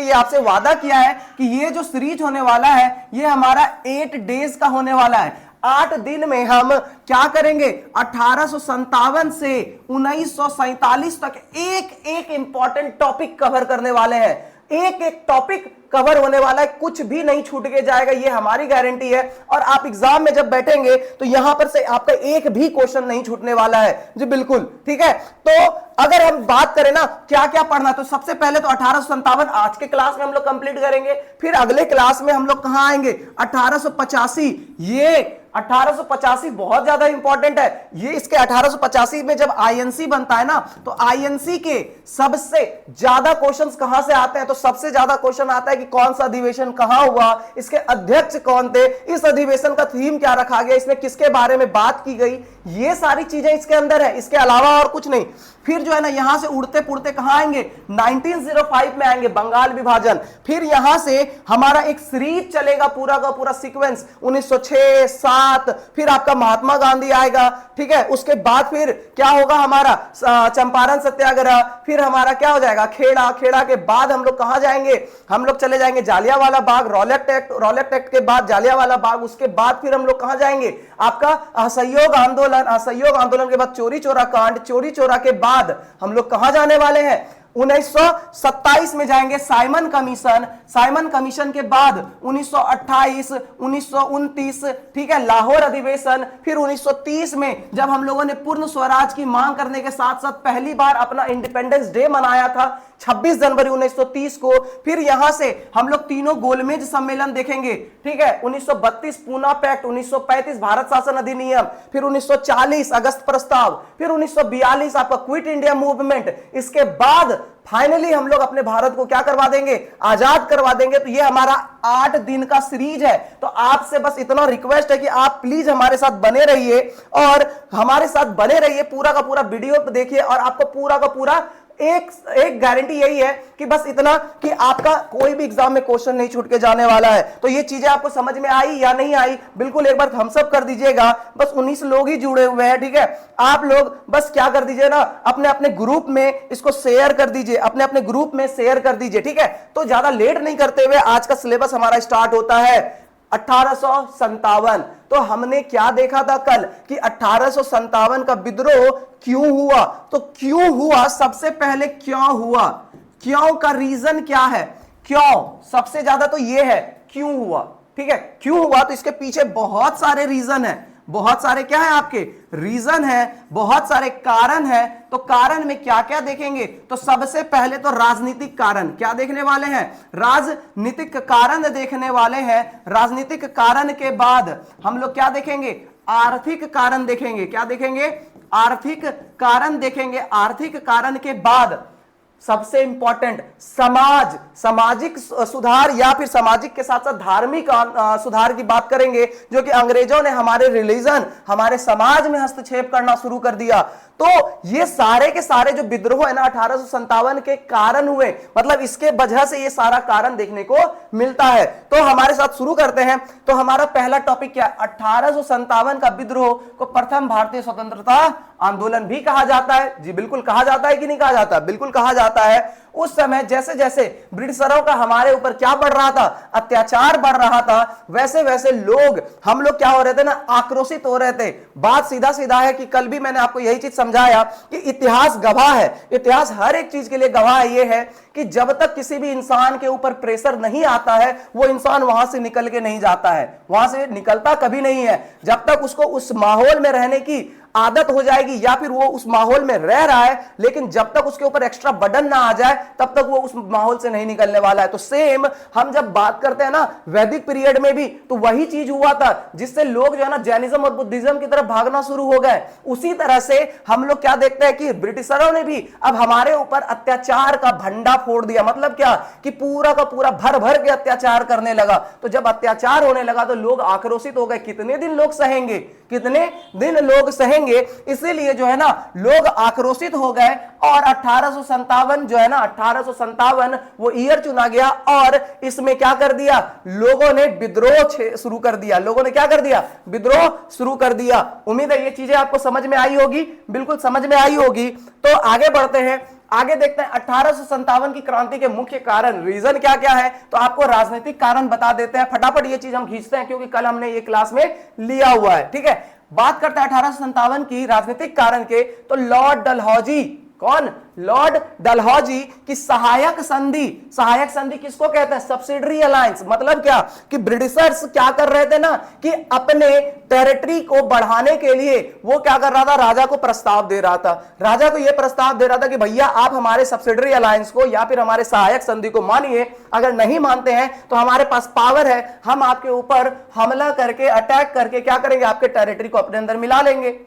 ये आपसे वादा किया है कि ये जो सीरीज होने वाला है ये हमारा 8 डेज का होने वाला है। 8 दिन में हम क्या करेंगे, 1857 से 1947 तक एक एक इंपॉर्टेंट टॉपिक कवर करने वाले हैं। एक एक टॉपिक कवर होने वाला है, कुछ भी नहीं छूट के जाएगा, ये हमारी गारंटी है। और आप एग्जाम में जब बैठेंगे तो यहां पर से आपका एक भी क्वेश्चन नहीं छूटने वाला है जी, बिल्कुल ठीक है। तो अगर हम बात करें ना क्या क्या पढ़ना, तो सबसे पहले तो 1857 आज के क्लास में हम लोग कंप्लीट करेंगे। फिर अगले क्लास में हम लोग कहां आएंगे, 1885। ये 1885 बहुत ज्यादा इंपॉर्टेंट है। ये इसके 1885 में जब आईएनसी बनता है ना, तो आईएनसी के सबसे ज्यादा क्वेश्चंस कहां से आते हैं, तो सबसे ज्यादा क्वेश्चन आता है कि कौन सा अधिवेशन कहां हुआ, इसके अध्यक्ष कौन थे, इस अधिवेशन का थीम क्या रखा गया, इसमें किसके बारे में बात की गई, ये सारी चीजें इसके अंदर है, इसके अलावा और कुछ नहीं। फिर जो है ना यहां से उड़ते पुड़ते कहां आएंगे, 1905 में आएंगे, बंगाल विभाजन। फिर यहां से हमारा एक सीरीज चलेगा पूरा का पूरा सीक्वेंस, 1906, 7, फिर आपका महात्मा गांधी आएगा, ठीक है। उसके बाद फिर क्या होगा हमारा चंपारण सत्याग्रह, फिर हमारा क्या हो जाएगा खेड़ा। खेड़ा के बाद हम लोग कहां जाएंगे, हम लोग चले जाएंगे जालियांवाला बाग, रॉलेट एक्ट के बाद जालियांवाला बाग। उसके बाद फिर हम लोग कहां जाएंगे, आपका असहयोग आंदोलन, असहयोग आंदोलन के बाद चोरी चोरा कांड, चोरी चोरा के बाद हम लोग कहां जाने वाले हैं, 1927 में जाएंगे साइमन कमीशन। साइमन कमीशन के बाद 1928, 1929, ठीक है, लाहौर अधिवेशन। फिर 1930 में जब हम लोगों ने पूर्ण स्वराज की मांग करने के साथ साथ पहली बार अपना इंडिपेंडेंस डे मनाया था 26 जनवरी 1930 को। फिर यहां से हम लोग तीनों गोलमेज सम्मेलन देखेंगे, ठीक है। 1932 पूना पैक्ट, 1935 भारत शासन अधिनियम, फिर 1940 अगस्त प्रस्ताव, फिर 1942 आपका क्विट इंडिया मूवमेंट। इसके बाद फाइनली हम लोग अपने भारत को क्या करवा देंगे, आजाद करवा देंगे। तो ये हमारा 8 दिन का सीरीज है। तो आपसे बस इतना रिक्वेस्ट है कि आप प्लीज हमारे साथ बने रहिए और हमारे साथ बने रहिए, पूरा का पूरा वीडियो देखिए। और आपको पूरा का पूरा एक गारंटी यही है कि बस इतना कि आपका कोई भी एग्जाम में क्वेश्चन नहीं छूट के जाने वाला है। तो ये चीजें आपको समझ में आई या नहीं आई, बिल्कुल एक बार थम्स अप कर दीजिएगा। बस 19 लोग ही जुड़े हुए हैं, ठीक है। आप लोग बस क्या कर दीजिए ना, अपने अपने ग्रुप में इसको शेयर कर दीजिए, अपने अपने ग्रुप में शेयर कर दीजिए, ठीक है। तो ज्यादा लेट नहीं करते हुए आज का सिलेबस हमारा स्टार्ट होता है। 1857, तो हमने क्या देखा था कल कि 1857 का विद्रोह क्यों हुआ, तो क्यों हुआ, सबसे पहले क्यों हुआ, क्यों का रीजन क्या है, क्यों सबसे ज्यादा तो ये है क्यों हुआ, ठीक है। क्यों हुआ तो इसके पीछे बहुत सारे रीजन है, बहुत सारे क्या है आपके रीजन है, बहुत सारे कारण है। तो कारण में क्या क्या देखेंगे, तो सबसे पहले तो राजनीतिक कारण क्या देखने वाले हैं, राजनीतिक कारण देखने वाले हैं। राजनीतिक कारण के बाद हम लोग क्या देखेंगे, आर्थिक कारण देखेंगे। क्या देखेंगे, आर्थिक कारण देखेंगे। आर्थिक कारण के बाद सबसे इंपॉर्टेंट सामाजिक सुधार या फिर सामाजिक के साथ साथ धार्मिक सुधार की बात करेंगे, जो कि अंग्रेजों ने हमारे रिलीजन, हमारे समाज में हस्तक्षेप करना शुरू कर दिया। तो ये सारे के सारे जो विद्रोह है ना 1857 के कारण हुए, मतलब इसके वजह से ये सारा कारण देखने को मिलता है। तो हमारे साथ शुरू करते हैं। तो हमारा पहला टॉपिक क्या है, 1857 का विद्रोह को प्रथम भारतीय स्वतंत्रता आंदोलन भी कहा जाता है। जी बिल्कुल कहा जाता है कि नहीं कहा जाता, बिल्कुल कहा जाता है। उस समय जैसे जैसे ब्रिटिशरों का हमारे ऊपर क्या बढ़ रहा था, अत्याचार बढ़ रहा था, वैसे वैसे हम लोग क्या हो रहे थे ना, आक्रोशित हो रहे थे। बात सीधा सीधा है कि कल भी मैंने आपको यही चीज समझाया कि इतिहास गवाह है, इतिहास हर एक चीज के लिए गवाह ये है कि जब तक किसी भी इंसान के ऊपर प्रेशर नहीं आता है वो इंसान वहां से निकल के नहीं जाता है, वहां से निकलता कभी नहीं है। जब तक उसको उस माहौल में रहने की आदत हो जाएगी या फिर वो उस माहौल में रह रहा है, लेकिन जब तक उसके ऊपर एक्स्ट्रा बर्डन ना आ जाए तब तक वो उस माहौल से नहीं निकलने वाला है। तो सेम हम जब बात करते हैं ना वैदिक पीरियड में भी तो वही चीज हुआ था, जिससे लोग जो है ना जैनिज्म और बुद्धिज्म की तरफ भागना शुरू हो गए। उसी तरह से हम लोग क्या देखते हैं कि ब्रिटिशरों ने भी अब हमारे ऊपर अत्याचार का भंडा फोड़ दिया। मतलब क्या कि पूरा का पूरा भर भर के अत्याचार करने लगा। तो जब अत्याचार होने लगा तो लोग आक्रोशित हो गए। कितने दिन लोग सहेंगे, कितने दिन लोग सहेंगे, इसीलिए जो है ना लोग आक्रोशित हो गए। और 1857 जो है ना 1857 वो ईयर चुना गया और इसमें क्या कर दिया, लोगों ने विद्रोह शुरू कर दिया। लोगों ने क्या कर दिया, विद्रोह शुरू कर दिया। उम्मीद है ये चीजें आपको समझ में आई होगी, बिल्कुल समझ में आई होगी। तो आगे बढ़ते हैं। आगे देखते हैं 1857 की क्रांति के मुख्य कारण, रीजन क्या क्या है, तो आपको राजनीतिक कारण बता देते हैं। फटाफट ये चीज हम खींचते हैं क्योंकि कल हमने ये क्लास में लिया हुआ है। ठीक है, बात करते हैं 1857 की राजनीतिक कारण के, तो लॉर्ड डलहौजी, कौन, लॉर्ड डलहौजी की सहायक संधि। सहायक संधि किसको कहते हैं, सब्सिडरी अलायंस। मतलब क्या कि ब्रिटिशर्स क्या कर रहे थे ना कि अपने टेरिटरी को बढ़ाने के लिए वो क्या कर रहा था, राजा को प्रस्ताव दे रहा था। राजा को यह प्रस्ताव दे रहा था कि भैया आप हमारे सब्सिडरी अलायंस को या फिर हमारे सहायक संधि को मानिए, अगर नहीं मानते हैं तो हमारे पास पावर है, हम आपके ऊपर हमला करके, अटैक करके क्या करेंगे, आपके टेरिटरी को अपने अंदर मिला लेंगे।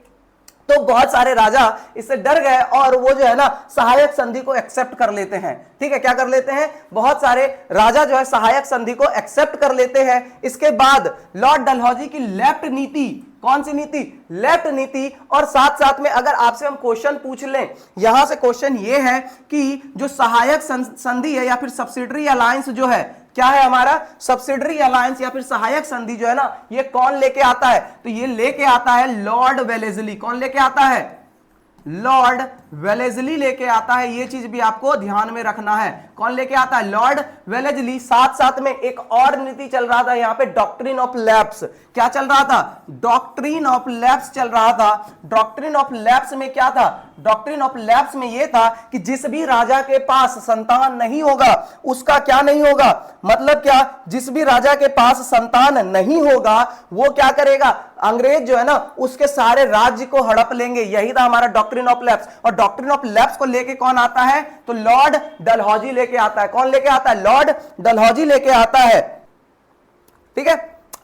तो बहुत सारे राजा इससे डर गए और वो जो है ना सहायक संधि को एक्सेप्ट कर लेते हैं। ठीक है, क्या कर लेते हैं, बहुत सारे राजा जो है सहायक संधि को एक्सेप्ट कर लेते हैं। इसके बाद लॉर्ड डलहौजी की लेफ्ट नीति, कौन सी नीति, लेफ्ट नीति। और साथ साथ में अगर आपसे हम क्वेश्चन पूछ लें, यहां से क्वेश्चन ये है कि जो सहायक संधि है या फिर सब्सिडरी अलायंस जो है, क्या है हमारा, सब्सिडरी अलायंस या फिर सहायक संधि जो है ना, ये कौन लेके आता है, तो ये लेके आता है लॉर्ड वेलेस्ली। कौन लेके आता है, लॉर्ड वेलेस्ली लेके आता है। ये चीज भी आपको ध्यान में रखना है, कौन लेके आता है, लॉर्ड वेलेस्ली। साथ साथ में एक और नीति चल रहा था यहां पे, डॉक्ट्रिन ऑफ लैप्स। क्या चल रहा था, डॉक्ट्रिन ऑफ लैप्स चल रहा था। डॉक्ट्रिन ऑफ लैप्स में क्या था, डॉक्ट्रिन ऑफ लैप्स में यह था कि जिस भी राजा के पास संतान नहीं होगा उसका क्या नहीं होगा, मतलब क्या, जिस भी राजा के पास संतान नहीं होगा वो क्या करेगा, अंग्रेज जो है ना उसके सारे राज्य को हड़प लेंगे। यही था हमारा डॉक्ट्रिन ऑफ लैप्स। और डॉक्ट्रिन ऑफ लैप्स को लेके कौन आता है, तो लॉर्ड डलहौजी लेके आता है। कौन लेके आता है, लॉर्ड डलहौजी लेके आता है। ठीक है,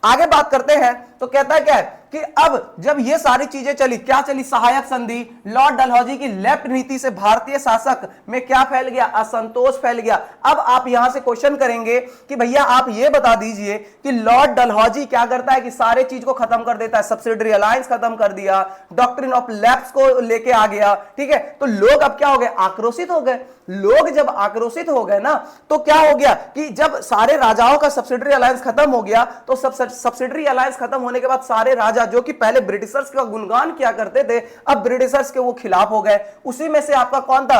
आगे बात करते हैं तो कहता है क्या है कि अब जब ये सारी चीजें चली, क्या चली, सहायक संधि, लॉर्ड डलहौजी की लेफ्ट नीति से भारतीय शासक में क्या फैल गया, असंतोष फैल गया। अब आप यहां से क्वेश्चन करेंगे कि भैया आप ये बता दीजिए कि लॉर्ड डलहौजी क्या करता है कि सारे चीज को खत्म कर देता है, सब्सिडरी अलायंस खत्म कर दिया, डॉक्ट्रिन ऑफ लैप्स को लेके आ गया। ठीक है, तो लोग अब क्या हो गए, आक्रोशित हो गए। लोग जब आक्रोशित हो गए ना तो क्या हो गया कि जब सारे राजाओं का सब्सिडरी अलायंस खत्म हो गया तो सब्सिडरी अलायंस खत्म होने के बाद सारे राजा जो कि पहले ब्रिटिशर्स का गुणगान किया करते थे अब ब्रिटिशर्स के वो खिलाफ हो गए। उसी में से आपका कौन था,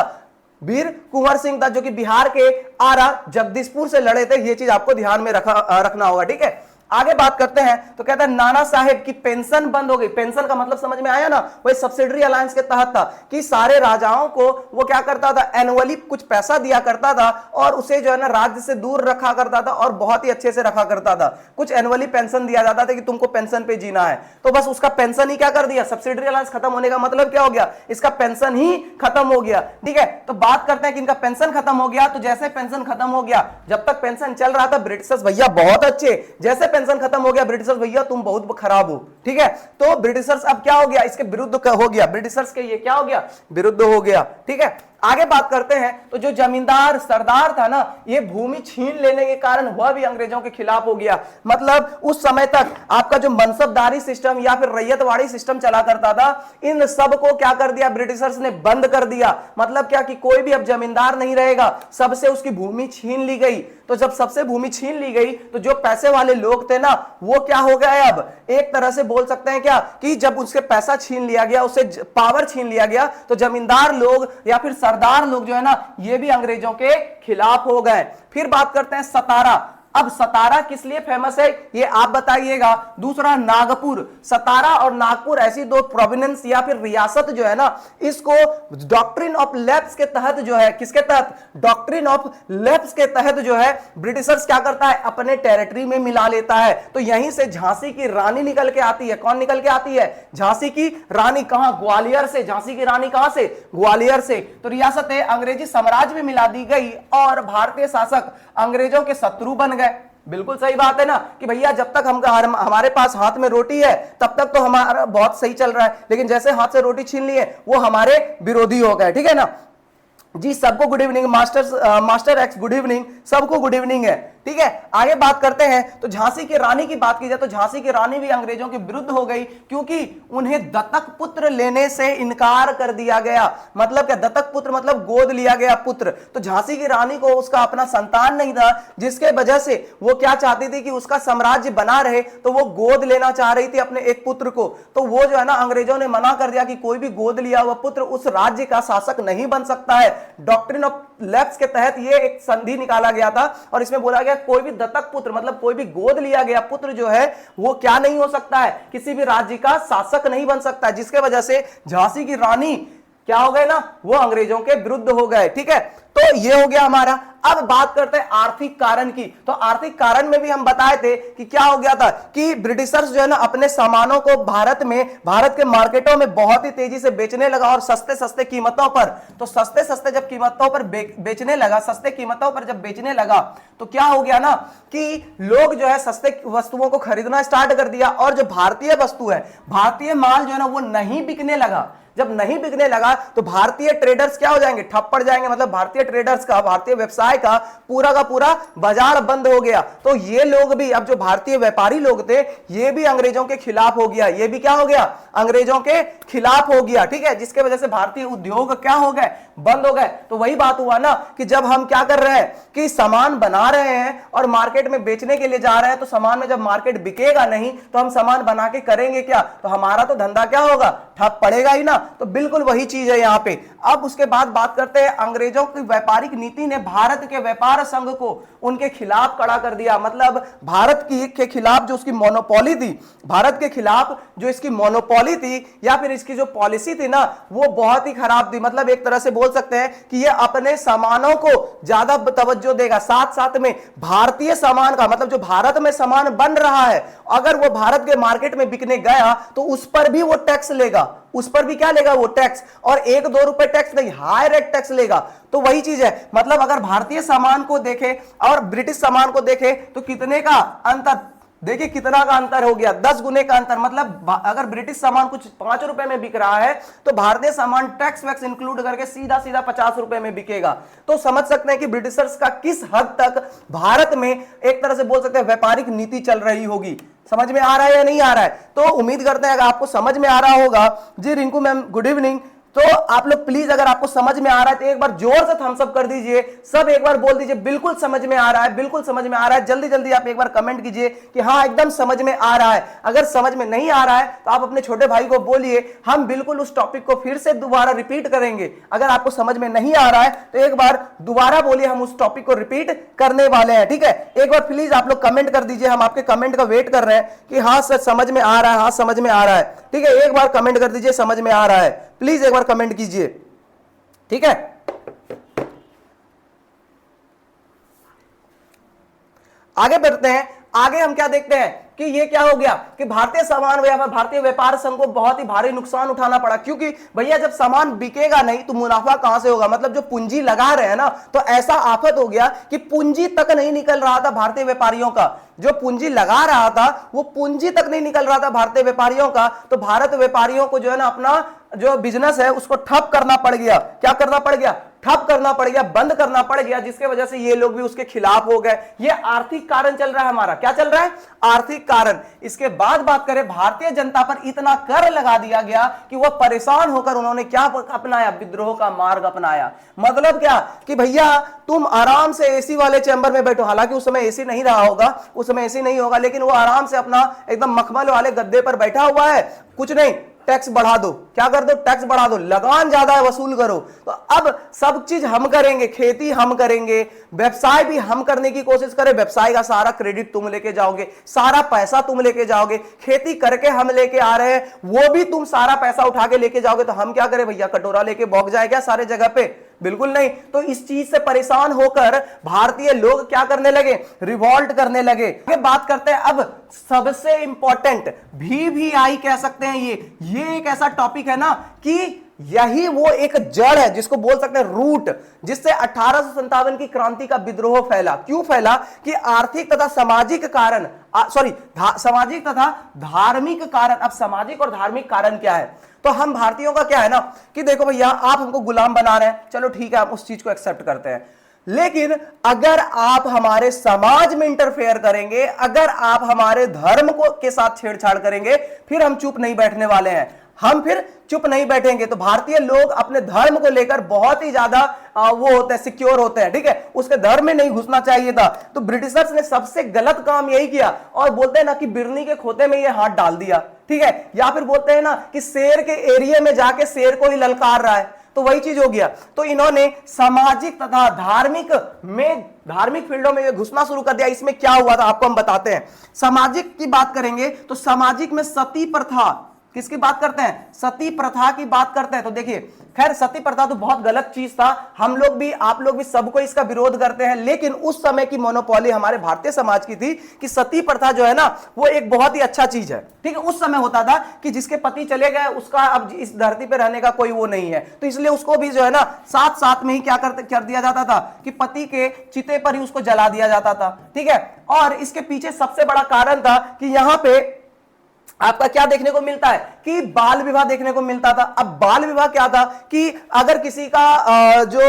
वीर कुंवर सिंह था जो कि बिहार के आरा जगदीशपुर से लड़े थे। ये चीज आपको ध्यान में रखना होगा। ठीक है, आगे बात करते हैं तो कहता है नाना साहेब की पेंशन बंद हो गई। पेंशन का मतलब समझ में आया ना, वही सब्सिडरी अलायंस के तहत था कि सारे राजाओं को वो क्या करता था, एनुअली कुछ पैसा दिया करता था और उसे जो है ना राज्य से दूर रखा करता था और बहुत ही अच्छे से रखा करता था। कुछ एनुअली पेंशन दिया जाता था कि तुमको पेंशन पे जीना है, तो बस उसका पेंशन ही क्या कर दिया, सब्सिडरी अलायंस खत्म होने का मतलब क्या हो गया, इसका पेंशन ही खत्म हो गया। ठीक है, तो बात करते हैं कि इनका पेंशन खत्म हो गया। तो जैसे पेंशन खत्म हो गया, जब तक पेंशन चल रहा था ब्रिटिशर्स भैया बहुत अच्छे, जैसे पेंशन खत्म हो गया ब्रिटिशर्स भैया तुम बहुत खराब हो। ठीक है, तो ब्रिटिशर्स अब क्या हो गया, इसके विरुद्ध हो गया, ब्रिटिशर्स के ये क्या हो गया, विरुद्ध हो गया। ठीक है, आगे बात करते हैं तो जो जमींदार सरदार था ना, ये भूमि छीन लेने के कारण वह भी अंग्रेजों के खिलाफ हो गया। मतलब उस समय तक आपका जो मनसबदारी सिस्टम या फिर रैयतवाड़ी सिस्टम चला करता था, इन सब को क्या कर दिया ब्रिटिशर्स ने, बंद कर दिया। मतलब क्या कि कोई भी अब जमींदार नहीं रहेगा, सबसे उसकी भूमि छीन ली गई। तो जब सबसे भूमि छीन ली गई तो जो पैसे वाले लोग थे ना वो क्या हो गए, अब एक तरह से बोल सकते हैं क्या कि जब उसके पैसा छीन लिया गया, उससे पावर छीन लिया गया, तो जमींदार लोग या फिर सरदार लोग जो है ना ये भी अंग्रेजों के खिलाफ हो गए। फिर बात करते हैं सतारा। अब सतारा किस लिए फेमस है ये आप बताइएगा। दूसरा नागपुर, सतारा और नागपुर ऐसी दो प्रोविनेंस या फिर रियासत जो है ना, इसको डॉक्ट्रिन ऑफ लैप्स के तहत जो है, किसके तहत, डॉक्ट्रिन ऑफ लैप्स के तहत जो है ब्रिटिशर्स क्या करता है, अपने टेरिटरी में मिला लेता है। तो यहीं से झांसी की रानी निकल के आती है। कौन निकल के आती है, झांसी की रानी। कहां, ग्वालियर से। झांसी की रानी कहां से, ग्वालियर से। तो रियासतें अंग्रेजी साम्राज्य में मिला दी गई और भारतीय शासक अंग्रेजों के शत्रु बन गए। बिल्कुल सही बात है ना कि भैया जब तक हमारे पास हाथ में रोटी है तब तक तो हमारा बहुत सही चल रहा है, लेकिन जैसे हाथ से रोटी छीन लिए वो हमारे विरोधी हो गए। ठीक है ना जी, सबको good evening, master x good evening, सबको गुड इवनिंग है। ठीक है, आगे बात करते हैं। तो झांसी की रानी की बात की जाए तो झांसी की रानी भी अंग्रेजों के विरुद्ध हो गई, क्योंकि उन्हें दत्तक पुत्र लेने से इनकार कर दिया गया। मतलब क्या, दत्तक पुत्र मतलब गोद लिया गया पुत्र। तो झांसी की रानी को उसका अपना संतान नहीं था, जिसके वजह से वो क्या चाहती थी कि उसका साम्राज्य बना रहे, तो वो गोद लेना चाह रही थी अपने एक पुत्र को। तो वो जो है ना, अंग्रेजों ने मना कर दिया कि कोई भी गोद लिया हुआ पुत्र उस राज्य का शासक नहीं बन सकता है। डॉक्ट्रिन ऑफ लैप्स के तहत ये एक संधि निकाला गया था, और इसमें बोला गया कोई भी दत्तक पुत्र मतलब कोई भी गोद लिया गया पुत्र जो है वो क्या नहीं हो सकता है, किसी भी राज्य का शासक नहीं बन सकता है। जिसके वजह से झांसी की रानी क्या हो गए ना, वो अंग्रेजों के विरुद्ध हो गए। ठीक है, तो ये हो गया हमारा। अब बात करते हैं आर्थिक कारण की। तो आर्थिक कारण में भी हम बताए थे कि क्या हो गया था कि ब्रिटिशर्स जो है ना अपने सामानों को भारत के मार्केटों में बहुत ही तेजी से बेचने लगा, और सस्ते सस्ते कीमतों पर। तो सस्ते सस्ते जब कीमतों पर बेचने लगा, सस्ते कीमतों पर जब बेचने लगा, तो क्या हो गया ना कि लोग जो है सस्ते वस्तुओं को खरीदना स्टार्ट कर दिया, और जो भारतीय वस्तु है, भारतीय माल जो है ना वो नहीं बिकने लगा। जब नहीं बिकने लगा तो भारतीय ट्रेडर्स क्या हो जाएंगे, ठप पड़ जाएंगे। मतलब भारतीय ट्रेडर्स का, भारतीय व्यवसाय का पूरा बाजार बंद हो गया। तो ये लोग भी, अब जो भारतीय व्यापारी लोग थे, ये भी अंग्रेजों के खिलाफ हो गया। ये भी क्या हो गया, अंग्रेजों के खिलाफ हो गया। ठीक है, जिसके वजह से भारतीय उद्योग क्या हो गए, बंद हो गए। तो वही बात हुआ ना कि जब हम क्या कर रहे हैं कि सामान बना रहे हैं और मार्केट में बेचने के लिए जा रहे हैं, तो सामान में जब मार्केट बिकेगा नहीं तो हम सामान बना के करेंगे क्या, तो हमारा तो धंधा क्या होगा, ठप पड़ेगा ही ना। तो बिल्कुल वही चीज है यहां पे। अब उसके बाद बात करते हैं, अंग्रेजों की व्यापारिक नीति ने भारत के व्यापार संघ को उनके खिलाफ खड़ा कर दिया। मतलब भारत की के खिलाफ जो उसकी मोनोपोली थी, भारत के खिलाफ जो इसकी मोनोपोली थी या फिर इसकी जो पॉलिसी थी ना, वो बहुत ही खराब थी। मतलब एक तरह से बोल सकते हैं कि ये अपने सामानों को ज्यादा तवज्जो देगा, साथ साथ में भारतीय सामान का, मतलब जो भारत में सामान बन रहा है, अगर वो भारत के मार्केट में बिकने गया तो उस पर भी वो टैक्स लेगा। उस पर भी क्या लेगा, वो टैक्स, और 1-2 रुपए टैक्स नहीं, हाई रेट टैक्स लेगा। तो वही चीज है। मतलब अगर भारतीय सामान को देखें और ब्रिटिश सामान को देखें तो कितने का अंतर, देखिए कितना का अंतर हो गया, 10 गुने का अंतर। मतलब अगर ब्रिटिश सामान कुछ 5 रुपए में बिक रहा है तो भारतीय सामान टैक्स वैक्स इंक्लूड करके सीधा 50 रुपए में बिकेगा। तो समझ सकते हैं कि ब्रिटिशर्स का किस हद तक भारत में एक तरह से बोल सकते हैं व्यापारिक नीति चल रही होगी। समझ में आ रहा है या नहीं आ रहा है? तो उम्मीद करते हैं अगर आपको समझ में आ रहा होगा। जी रिंकू मैम गुड इवनिंग। तो आप लोग प्लीज अगर आपको समझ में आ रहा है तो एक बार जोर से थम्स अप कर दीजिए, सब एक बार बोल दीजिए बिल्कुल समझ में आ रहा है, बिल्कुल समझ में आ रहा है। जल्दी जल्दी आप एक बार कमेंट कीजिए कि हाँ एकदम समझ में आ रहा है। अगर समझ में नहीं आ रहा है तो आप अपने छोटे भाई को बोलिए, हम बिल्कुल उस टॉपिक को फिर से दोबारा रिपीट करेंगे। अगर आपको समझ में नहीं आ रहा है तो एक बार दोबारा बोलिए, हम उस टॉपिक को रिपीट करने वाले हैं। ठीक है, एक बार प्लीज आप लोग कमेंट कर दीजिए, हम आपके कमेंट का वेट कर रहे हैं कि हाँ सर समझ में आ रहा है, हाँ समझ में आ रहा है। ठीक है, एक बार कमेंट कर दीजिए समझ में आ रहा है, प्लीज एक बार कमेंट कीजिए। ठीक है, आगे बढ़ते हैं। आगे हम क्या देखते हैं कि ये क्या हो गया कि भारतीय सामान या भारतीय व्यापार संघ को बहुत ही भारी नुकसान उठाना पड़ा, क्योंकि भैया जब सामान बिकेगा नहीं तो मुनाफा कहां से होगा। मतलब जो पूंजी लगा रहे हैं ना, तो ऐसा आफत हो गया कि पूंजी तक नहीं निकल रहा था भारतीय व्यापारियों का। जो पूंजी लगा रहा था वो पूंजी तक नहीं निकल रहा था भारतीय व्यापारियों का। तो भारत व्यापारियों को जो है ना अपना जो बिजनेस है उसको ठप करना पड़ गया। क्या करना पड़ गया, ठप करना पड़ गया, बंद करना पड़ गया, जिसके वजह से ये लोग भी उसके खिलाफ हो गए। ये आर्थिक कारण चल रहा है हमारा। क्या चल रहा है, आर्थिक कारण। इसके बाद बात करें, भारतीय जनता पर इतना कर लगा दिया गया कि वह परेशान होकर उन्होंने क्या अपनाया, विद्रोह का मार्ग अपनाया। मतलब क्या कि भैया तुम आराम से एसी वाले चैम्बर में बैठो। हालांकि उस समय एसी नहीं रहा होगा, उस समय एसी नहीं होगा, लेकिन वो आराम से अपना एकदम मखमल वाले गद्दे पर बैठा हुआ है, कुछ नहीं, टैक्स बढ़ा दो। क्या कर दो, टैक्स बढ़ा दो, लगान ज्यादा है वसूल करो। तो अब सब चीज हम करेंगे, खेती हम करेंगे, व्यवसाय भी हम करने की कोशिश करें। व्यवसाय का सारा क्रेडिट तुम लेके जाओगे, सारा पैसा तुम लेके जाओगे। खेती करके हम लेके आ रहे हैं, वो भी तुम सारा पैसा उठा के लेके जाओगे। तो हम क्या करें भैया, कटोरा लेके भौंक जाए क्या सारे जगह पे? बिल्कुल नहीं। तो इस चीज से परेशान होकर भारतीय लोग क्या करने लगे, रिवॉल्ट करने लगे। ये बात करते हैं अब सबसे इंपॉर्टेंट VVI कह सकते हैं। ये एक ऐसा टॉपिक है ना कि यही वो एक जड़ है जिसको बोल सकते हैं रूट, जिससे 1857 की क्रांति का विद्रोह फैला। क्यों फैला कि आर्थिक तथा सामाजिक कारण, सामाजिक तथा धार्मिक कारण। अब सामाजिक और धार्मिक कारण क्या है, तो हम भारतीयों का क्या है ना कि देखो भैया आप हमको गुलाम बना रहे हैं, चलो ठीक है हम उस चीज को एक्सेप्ट करते हैं, लेकिन अगर आप हमारे समाज में इंटरफेयर करेंगे, अगर आप हमारे धर्म को के साथ छेड़छाड़ करेंगे, फिर हम चुप नहीं बैठने वाले हैं, हम फिर चुप नहीं बैठेंगे। तो भारतीय लोग अपने धर्म को लेकर बहुत ही ज्यादा वो होते हैं, सिक्योर होते हैं, ठीक है, उसके धर्म में नहीं घुसना चाहिए था। तो ब्रिटिशर्स ने सबसे गलत काम यही किया, और बोलते हैं ना कि बिरनी के खोते में ये हाथ डाल दिया, ठीक है, या फिर बोलते हैं ना कि शेर के एरिया में जाके शेर को ही ललकार रहा है, तो वही चीज हो गया। तो इन्होंने सामाजिक तथा धार्मिक फील्डों में घुसना शुरू कर दिया। इसमें क्या हुआ था आपको हम बताते हैं। सामाजिक की बात करेंगे तो सामाजिक में सती प्रथा, किसकी बात करते हैं, सती प्रथा की बात करते हैं। तो देखिए, खैर सती प्रथा तो बहुत गलत चीज था, हम लोग भी आप लोग भी सबको इसका विरोध करते हैं, लेकिन उस समय की मोनोपोली हमारे भारतीय समाज की थी कि सती प्रथा जो है ना वो एक बहुत ही अच्छा चीज है, ठीक है। उस समय होता था कि जिसके पति चले गए उसका अब इस धरती पर रहने का कोई वो नहीं है, तो इसलिए उसको भी जो है ना साथ साथ में ही क्या कर दिया जाता था कि पति के चिते पर ही उसको जला दिया जाता था, ठीक है। और इसके पीछे सबसे बड़ा कारण था कि यहां पे आपका क्या देखने को मिलता है कि बाल विवाह देखने को मिलता था। अब बाल विवाह क्या था कि अगर किसी का जो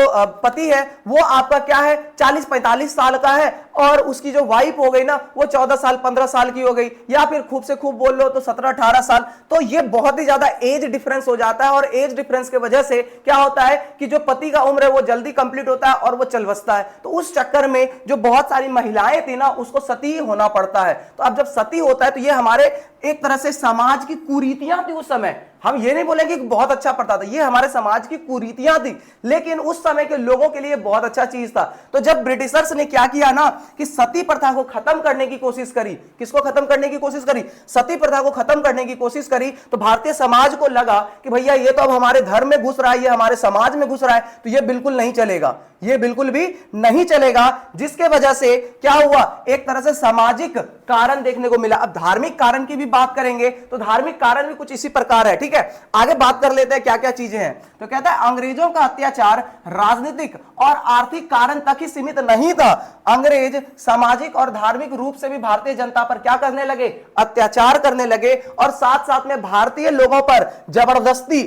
पति है वो आपका क्या है 40-45 साल का है और उसकी जो वाइफ हो गई ना वो 14 साल 15 साल की हो गई, या फिर खूब से खूब बोल लो तो 17-18 साल, तो ये बहुत ही ज्यादा एज डिफरेंस हो जाता है। और एज डिफरेंस के वजह से क्या होता है कि जो पति का उम्र है वो जल्दी कंप्लीट होता है और वो चल बसता है। तो उस चक्कर में जो बहुत सारी महिलाएं थी ना उसको सती होना पड़ता है। तो अब जब सती होता है तो ये हमारे एक तरह से समाज की कुरीतियां थी उस समय। हम ये नहीं बोलेंगे कि बहुत अच्छा पड़ता था, ये हमारे समाज की कुरीतियां थी, लेकिन उस समय के लोगों के लिए बहुत अच्छा चीज था। तो जब ब्रिटिशर्स ने क्या किया ना कि सती प्रथा को खत्म करने की कोशिश करी, किसको खत्म करने की कोशिश करी, सती प्रथा को खत्म करने की कोशिश करी, तो भारतीय समाज को लगा कि भैया ये तो अब हमारे धर्म में घुस रहा है, ये हमारे समाज में घुस रहा है, तो ये बिल्कुल नहीं चलेगा, ये बिल्कुल भी नहीं चलेगा। जिसके वजह से क्या हुआ, एक तरह से सामाजिक कारण देखने को मिला। अब धार्मिक कारण की भी बात करेंगे तो धार्मिक कारण भी कुछ इसी प्रकार है, ठीक है। आगे बात कर लेते हैं क्या क्या चीजें हैं। तो कहता है अंग्रेजों का अत्याचार राजनीतिक और आर्थिक कारण तक ही सीमित नहीं था, अंग्रेज सामाजिक और धार्मिक रूप से भी भारतीय जनता पर क्या करने लगे, अत्याचार करने लगे, और साथ साथ में भारतीय लोगों पर जबरदस्ती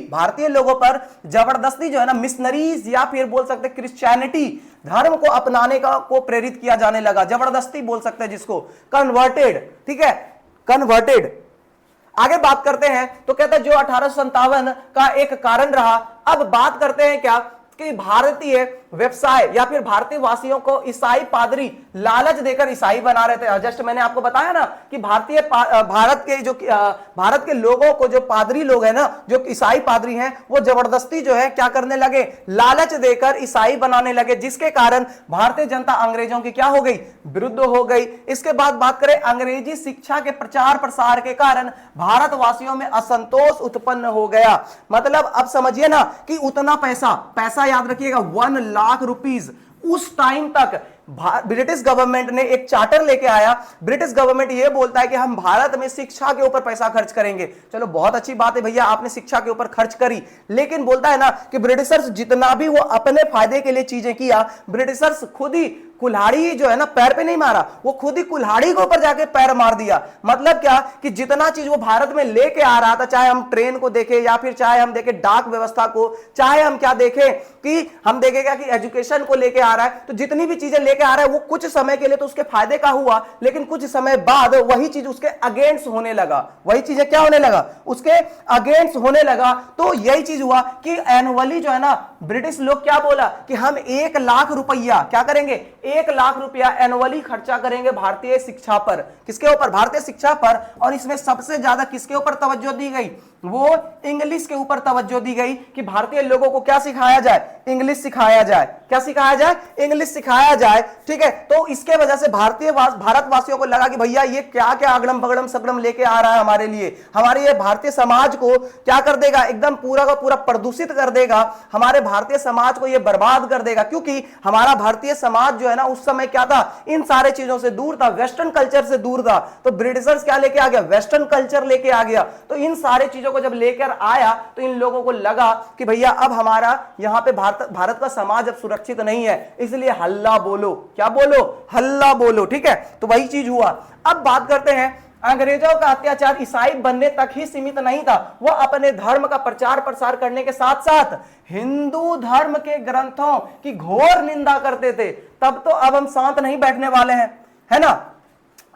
जो है ना मिशनरीज या फिर बोल सकते क्रिश्चियनिटी धर्म को अपनाने को प्रेरित किया जाने लगा, जबरदस्ती बोल सकते हैं जिसको, कन्वर्टेड, ठीक है, कन्वर्टेड। आगे बात करते हैं तो कहता है जो 1857 का एक कारण रहा। अब बात करते हैं क्या कि भारतीय व्यवसाय या फिर भारतीय वासियों को ईसाई पादरी लालच देकर ईसाई बना रहे थे। जस्ट मैंने आपको बताया ना कि भारत के लोगों को जो पादरी लोग हैं ना, जो ईसाई पादरी हैं, वो जबरदस्ती जो है क्या करने लगे, लालच देकर ईसाई बनाने लगे, जिसके कारण भारतीय जनता अंग्रेजों की क्या हो गई, विरुद्ध हो गई। इसके बाद बात करें अंग्रेजी शिक्षा के प्रचार प्रसार के कारण भारतवासियों में असंतोष उत्पन्न हो गया। मतलब अब समझिए ना कि उतना पैसा याद रखिएगा 1 लाख रुपीस उस टाइम तक ब्रिटिश गवर्नमेंट ने एक चार्टर लेके आया। ब्रिटिश गवर्नमेंट ये बोलता है कि हम भारत में शिक्षा के ऊपर पैसा खर्च करेंगे। चलो बहुत अच्छी बात है भैया, आपने शिक्षा के ऊपर खर्च करी, लेकिन बोलता है ना कि ब्रिटिशर्स जितना भी वो अपने फायदे के लिए चीजें किया, ब्रिटिशर्स खुद ही कुल्हाड़ी जो है ना पैर पे नहीं मारा, वो खुद ही कुल्हाड़ी के ऊपर जाके पैर मार दिया। मतलब क्या कि जितना चीज वो भारत में लेके आ रहा था, चाहे हम ट्रेन को देखें या फिर चाहे हम देखें डाक व्यवस्था को, चाहे हम क्या देखें कि हम देखेगा कि एजुकेशन को लेके आ रहा है, तो जितनी भी चीजें लेके आ रहा है वो कुछ समय के लिए तो उसके फायदे का हुआ, लेकिन कुछ समय बाद वही चीज उसके अगेंस्ट होने लगा, वही चीजें क्या होने लगा, उसके अगेंस्ट होने लगा। तो यही चीज हुआ कि एनुअली जो है ना ब्रिटिश लोग क्या बोला कि हम 1 लाख रुपया क्या करेंगे, 1 लाख रुपया एनुअली खर्चा करेंगे भारतीय शिक्षा पर। किसके ऊपर, भारतीय शिक्षा पर। और इसमें सबसे ज्यादा किसके ऊपर तवज्जो दी गई, वो इंग्लिश के ऊपर तवज्जो दी गई कि भारतीय लोगों को क्या सिखाया जाए, इंग्लिश सिखाया जाए। क्या सिखाया जाए, इंग्लिश सिखाया जाए, ठीक है। तो इसके वजह से भारतवासियों को लगा कि भैया ये क्या क्या अगड़म बगड़म सगड़म लेके आ रहा है हमारे लिए, हमारे ये भारतीय समाज को क्या कर देगा, एकदम पूरा का पूरा प्रदूषित कर देगा, हमारे भारतीय समाज को ये बर्बाद कर देगा। क्योंकि हमारा भारतीय समाज जो है ना उस समय क्या था, इन सारे चीजों से दूर था, वेस्टर्न कल्चर से दूर था। तो ब्रिटिशर्स क्या लेके आ गया, वेस्टर्न कल्चर लेके आ गया। तो इन सारे चीजों को जब लेकर आया तो इन लोगों को लगा कि भैया अब हमारा यहां पे भारत का समाज अब सुरक्षित नहीं है, इसलिए हल्ला बोलो, क्या बोलो, हल्ला बोलो, ठीक है। तो वही चीज हुआ। अब बात करते हैं अंग्रेजों का अत्याचार ईसाई बनने तक ही सीमित नहीं था, वो अपने धर्म का प्रचार प्रसार करने के साथ साथ हिंदू धर्म के ग्रंथों की घोर निंदा करते थे। तब तो अब हम शांत नहीं बैठने वाले हैं, है ना,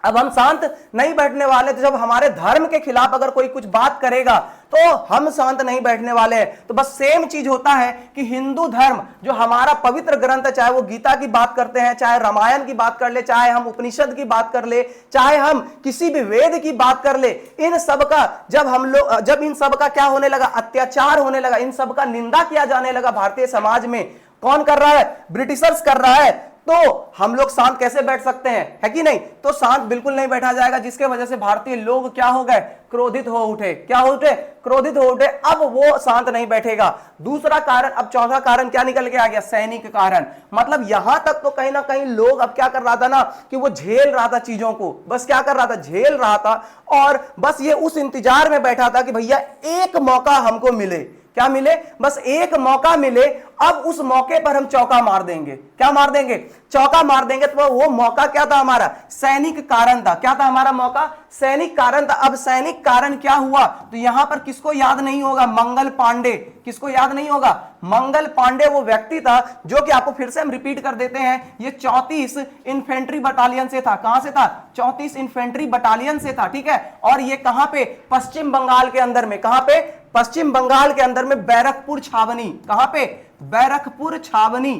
अब हम शांत नहीं बैठने वाले। तो जब हमारे धर्म के खिलाफ अगर कोई कुछ बात करेगा तो हम शांत नहीं बैठने वाले हैं। तो बस सेम चीज होता है कि हिंदू धर्म जो हमारा पवित्र ग्रंथ है, चाहे वो गीता की बात करते हैं, चाहे रामायण की बात कर ले, चाहे हम उपनिषद की बात कर ले, चाहे हम किसी भी वेद की बात कर ले, इन सब का जब इन सब का क्या होने लगा, अत्याचार होने लगा, इन सब का निंदा किया जाने लगा भारतीय समाज में, कौन कर रहा है, ब्रिटिशर्स कर रहा है, तो हम लोग शांत कैसे बैठ सकते हैं, है कि नहीं। तो शांत बिल्कुल नहीं बैठा जाएगा, जिसके वजह से भारतीय लोग क्या हो गए, क्रोधित हो उठे। क्या हो उठे, क्रोधित हो उठे। अब वो शांत नहीं बैठेगा। दूसरा कारण, अब चौथा कारण क्या निकल के आ गया, सैनिक कारण। मतलब यहां तक तो कहीं ना कहीं लोग अब क्या कर रहा था ना, कि वो झेल रहा था चीजों को, बस क्या कर रहा था, झेल रहा था, और बस ये उस इंतजार में बैठा था कि भैया एक मौका हमको मिले, क्या मिले, बस एक मौका मिले, अब उस मौके पर हम चौका मार देंगे। क्या मार देंगे, चौका मार देंगे। तो वो मौका क्या था हमारा, सैनिक कारण था। क्या था हमारा मौका, सैनिक कारण था। अब सैनिक कारण क्या हुआ, तो यहां पर किसको याद नहीं होगा, मंगल पांडे। किसको याद नहीं होगा, मंगल पांडे वो व्यक्ति था जो कि आपको फिर से हम रिपीट कर देते हैं, ये 34 इन्फेंट्री बटालियन से था। कहां से था, 34 इन्फेंट्री बटालियन से था, ठीक है। और ये कहां पे, पश्चिम बंगाल के अंदर में, कहां पे, पश्चिम बंगाल के अंदर में बैरकपुर छावनी। कहां पे, बैरकपुर छावनी,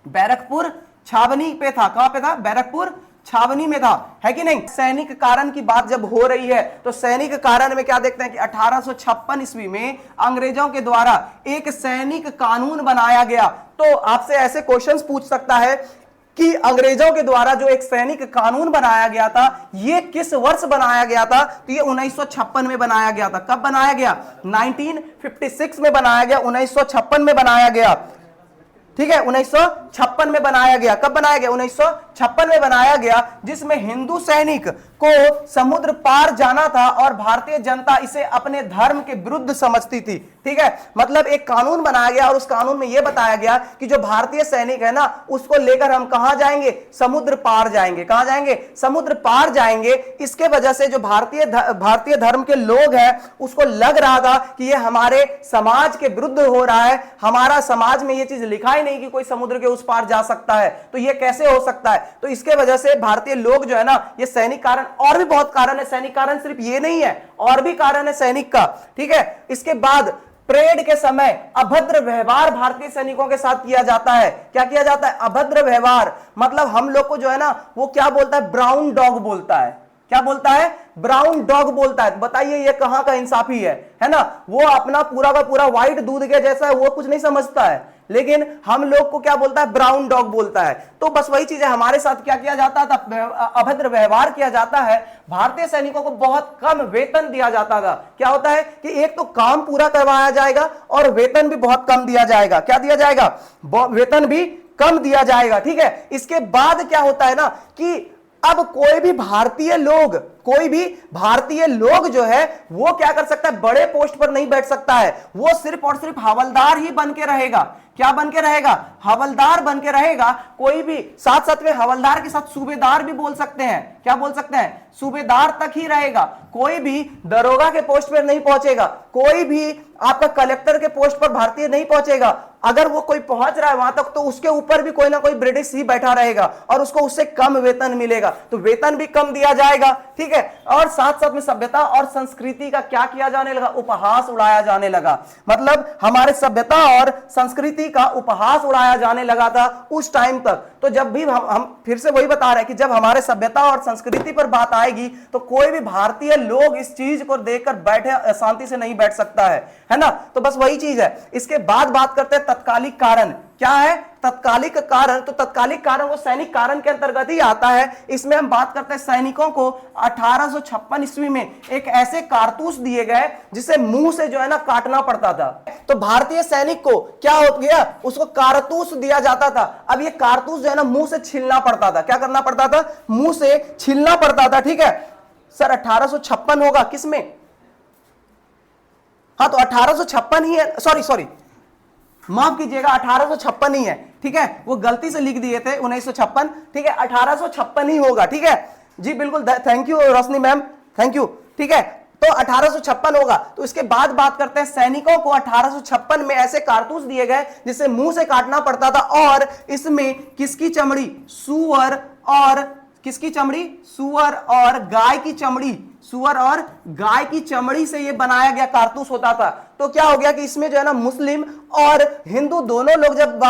बैरकपुर छावनी पे था। कहां पे था, बैरकपुर छावनी में था, है कि नहीं। सैनिक कारण की बात जब हो रही है तो सैनिक कारण में क्या देखते हैं कि 1856 ईस्वी में अंग्रेजों के द्वारा एक सैनिक कानून बनाया गया। तो आपसे ऐसे क्वेश्चंस पूछ सकता है कि अंग्रेजों के द्वारा जो एक सैनिक कानून बनाया गया था, ये किस वर्ष बनाया गया था, तो ये 1956 में बनाया गया था। कब बनाया गया, 1956 में बनाया गया, 1956 में बनाया गया, ठीक है, 1956 में बनाया गया। कब बनाया गया, 1956 में बनाया गया, जिसमें हिंदू सैनिक को समुद्र पार जाना था और भारतीय जनता इसे अपने धर्म के विरुद्ध समझती थी, ठीक है। मतलब एक कानून बनाया गया और उस कानून में यह बताया गया कि जो भारतीय सैनिक है ना, उसको लेकर हम कहां जाएंगे, समुद्र पार जाएंगे। कहां जाएंगे, समुद्र पार जाएंगे। इसके वजह से जो भारतीय धर्म के लोग हैं, उसको लग रहा था कि यह हमारे समाज के विरुद्ध हो रहा है, हमारा समाज में यह चीज लिखा नहीं कि कोई समुद्र के उस पार जा सकता है, तो यह कैसे हो सकता है। तो इसके वजह से भारतीय लोग जो है ना, ये सैनिक कारण, और भी बहुत कारण है, सैनिक कारण सिर्फ ये नहीं है, और भी कारण है सैनिक का, ठीक है। इसके बाद परेड के समय अभद्र व्यवहार भारतीय सैनिकों के साथ किया जाता है। क्या किया जाता है, अभद्र व्यवहार। मतलब हम लोग को जो है ना, वो क्या बोलता है, ब्राउन डॉग बोलता है। क्या बोलता है, ब्राउन डॉग बोलता है। तो बताइए ये कहां का इंसाफी है ना। वो अपना पूरा का पूरा व्हाइट दूध के जैसा है, वो कुछ नहीं समझता है, लेकिन हम लोग को क्या बोलता है, ब्राउन डॉग बोलता है। तो बस वही चीज है, हमारे साथ क्या किया जाता था, अभद्र व्यवहार किया जाता है। भारतीय सैनिकों को बहुत कम वेतन दिया जाता था। क्या होता है कि एक तो काम पूरा करवाया जाएगा और वेतन भी बहुत कम दिया जाएगा। क्या दिया जाएगा, वेतन भी कम दिया जाएगा, ठीक है। इसके बाद क्या होता है ना कि अब कोई भी भारतीय लोग जो है वो क्या कर सकता है, बड़े पोस्ट पर नहीं बैठ सकता है, वो सिर्फ और सिर्फ हवलदार ही बन के रहेगा। क्या बन के रहेगा, हवलदार बन के रहेगा। कोई भी साथ साथ में हवलदार के साथ सूबेदार भी बोल सकते हैं। क्या बोल सकते हैं, सूबेदार तक ही रहेगा। कोई भी दरोगा के पोस्ट पर नहीं पहुंचेगा, कोई भी आपका कलेक्टर के पोस्ट पर भारतीय नहीं पहुंचेगा। अगर वो कोई पहुंच रहा है वहां तक, तो उसके ऊपर भी कोई ना कोई ब्रिटिश ही बैठा रहेगा और उसको उससे कम वेतन मिलेगा, तो वेतन भी कम दिया जाएगा, ठीक है। और साथ साथ में सभ्यता और संस्कृति का क्या किया जाने लगा, उपहास उड़ाया जाने लगा। मतलब हमारे सभ्यता और संस्कृति का उपहास उड़ाया जाने लगा था उस टाइम तक। तो जब भी हम फिर से वही बता रहे हैं कि जब हमारे सभ्यता और संस्कृति पर बात आएगी, तो कोई भी भारतीय लोग इस चीज को देखकर बैठे शांति से नहीं बैठ सकता है ना। तो बस वही चीज है। इसके बाद बात करते हैं तत्कालिक कारण। क्या है तत्कालिक कारण, तो तत्कालिक कारण वो सैनिक कारण के अंतर्गत ही आता है। इसमें हम बात करते हैं सैनिकों को 1856 ईस्वी में एक ऐसे कारतूस दिए गए जिसे मुंह से जो है ना काटना पड़ता था। तो भारतीय सैनिक को क्या हो गया, उसको कारतूस दिया जाता था। अब ये कारतूस जो है ना मुंह से छीलना पड़ता था। क्या करना पड़ता था, मुंह से छीलना पड़ता था, ठीक है। सर 1856 होगा किसमें, हाँ तो 1856 ही है, सॉरी माफ कीजिएगा 1856 ही है, ठीक है। वो गलती से लिख दिए थे 1956, ठीक है, 1856 ही होगा, ठीक है। जी बिल्कुल, thank you Roshni ma'am, thank you. ठीक है, तो 1856 होगा। तो इसके बाद बात करते हैं, सैनिकों को 1856 में ऐसे कारतूस दिए गए जिसे मुंह से काटना पड़ता था, और इसमें किसकी चमड़ी, सुअर और किसकी चमड़ी, सुअर और गाय की चमड़ी, सुअर और गाय की चमड़ी से यह बनाया गया कारतूस होता था। तो क्या हो गया कि इसमें जो है ना मुस्लिम और हिंदू दोनों लोग जब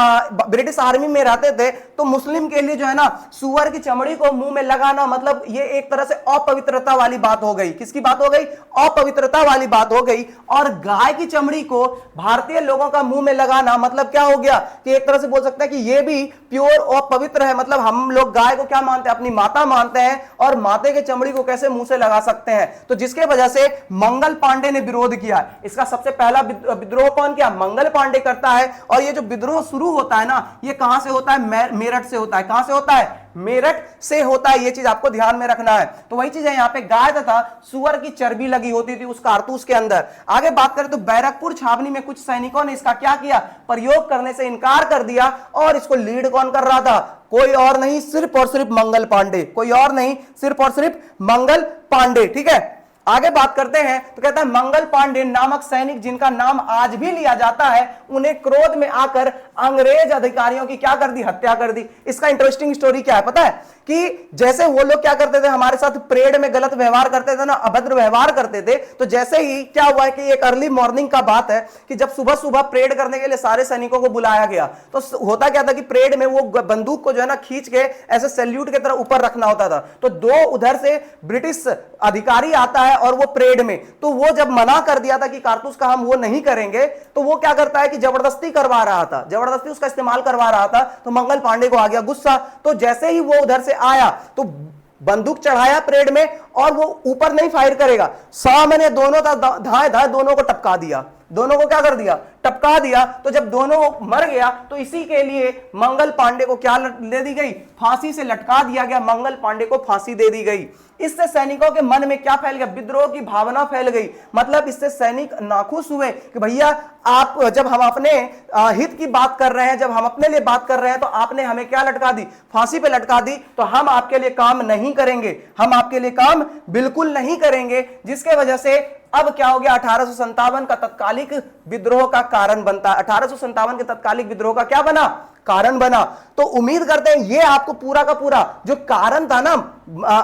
ब्रिटिश आर्मी में रहते थे, तो मुस्लिम के लिए जो है ना सुअर की चमड़ी को मुंह में लगाना, मतलब ये एक तरह से अपवित्रता वाली बात हो गई। किसकी बात हो गई, अपवित्रता वाली बात हो गई। और गाय की चमड़ी को भारतीय लोगों का मुंह में लगाना, मतलब क्या हो गया कि एक तरह से बोल सकते हैं कि ये भी प्योर और पवित्र है। मतलब हम लोग गाय को क्या मानते हैं, अपनी माता मानते हैं, और माते के चमड़ी को कैसे मुंह से लगा सकते हैं। तो जिसके वजह से मंगल पांडे ने विरोध किया। इसका सबसे पहला विद्रोह कौन किया, मंगल पांडे करता है। और ये जो विद्रोह शुरू होता है ना, ये कहां से होता है, मेरठ से होता है। कहां से होता है, मेरठ से होता है। ये चीज आपको ध्यान में रखना है। तो वही चीज है, यहां पे गाय तथा सुअर की चर्बी लगी होती थी उस कारतूस के अंदर। आगे बात करें तो बैरकपुर छावनी में कुछ सैनिकों ने इसका क्या किया, प्रयोग करने से इनकार कर दिया। और इसको लीड कौन कर रहा था, कोई और नहीं, सिर्फ और सिर्फ मंगल पांडे, कोई और नहीं, सिर्फ और सिर्फ मंगल पांडे। ठीक है, आगे बात करते हैं तो कहता है मंगल पांडे नामक सैनिक, जिनका नाम आज भी लिया जाता है, उन्हें क्रोध में आकर अंग्रेज अधिकारियों की क्या कर दी, हत्या कर दी। इसका इंटरेस्टिंग स्टोरी क्या है पता है, कि जैसे वो लोग क्या करते थे, हमारे साथ परेड में गलत व्यवहार करते थे ना, अभद्र व्यवहार करते थे। तो जैसे ही क्या हुआ है कि एक अर्ली मॉर्निंग का बात है कि जब सुबह सुबह परेड करने के लिए सारे सैनिकों को बुलाया गया, तो होता क्या था कि परेड में वो बंदूक को जो है ना खींच के ऐसे सैल्यूट की तरह ऊपर रखना होता था। तो दो उधर से ब्रिटिश अधिकारी आता है और वो परेड में, तो वो जब मना कर दिया था कि कारतूस का हम वो नहीं करेंगे, तो वो क्या करता है कि जबरदस्ती करवा रहा था, जबरदस्ती उसका इस्तेमाल करवा रहा था। तो मंगल पांडे को आ गया गुस्सा। तो जैसे ही वो उधर से आया तो बंदूक चढ़ाया परेड में, और वो ऊपर नहीं फायर करेगा, सामने दोनों धाए धाए दोनों को टपका दिया, दोनों को क्या कर दिया, टपका दिया। तो जब दोनों मर गया, तो इसी के लिए मंगल पांडे को क्या दे दी गई, फांसी से लटका दिया गया, मंगल पांडे को फांसी दे दी गई। इससे सैनिकों के मन में क्या फैल गया, विद्रोह की भावना फैल गई। मतलब इससे सैनिक नाखुश हुए कि भैया आप, जब हम अपने हित की बात कर रहे हैं, जब हम अपने लिए बात कर रहे हैं, तो आपने हमें क्या लटका दी, फांसी पे लटका दी। तो हम आपके लिए काम नहीं करेंगे, हम आपके लिए काम बिल्कुल नहीं करेंगे। जिसके वजह से अब क्या हो गया, 1857 का तत्कालिक विद्रोह का कारण बनता है। 1857 के तत्कालिक विद्रोह का क्या बना, कारण बना। तो उम्मीद करते हैं ये आपको पूरा का पूरा जो कारण था ना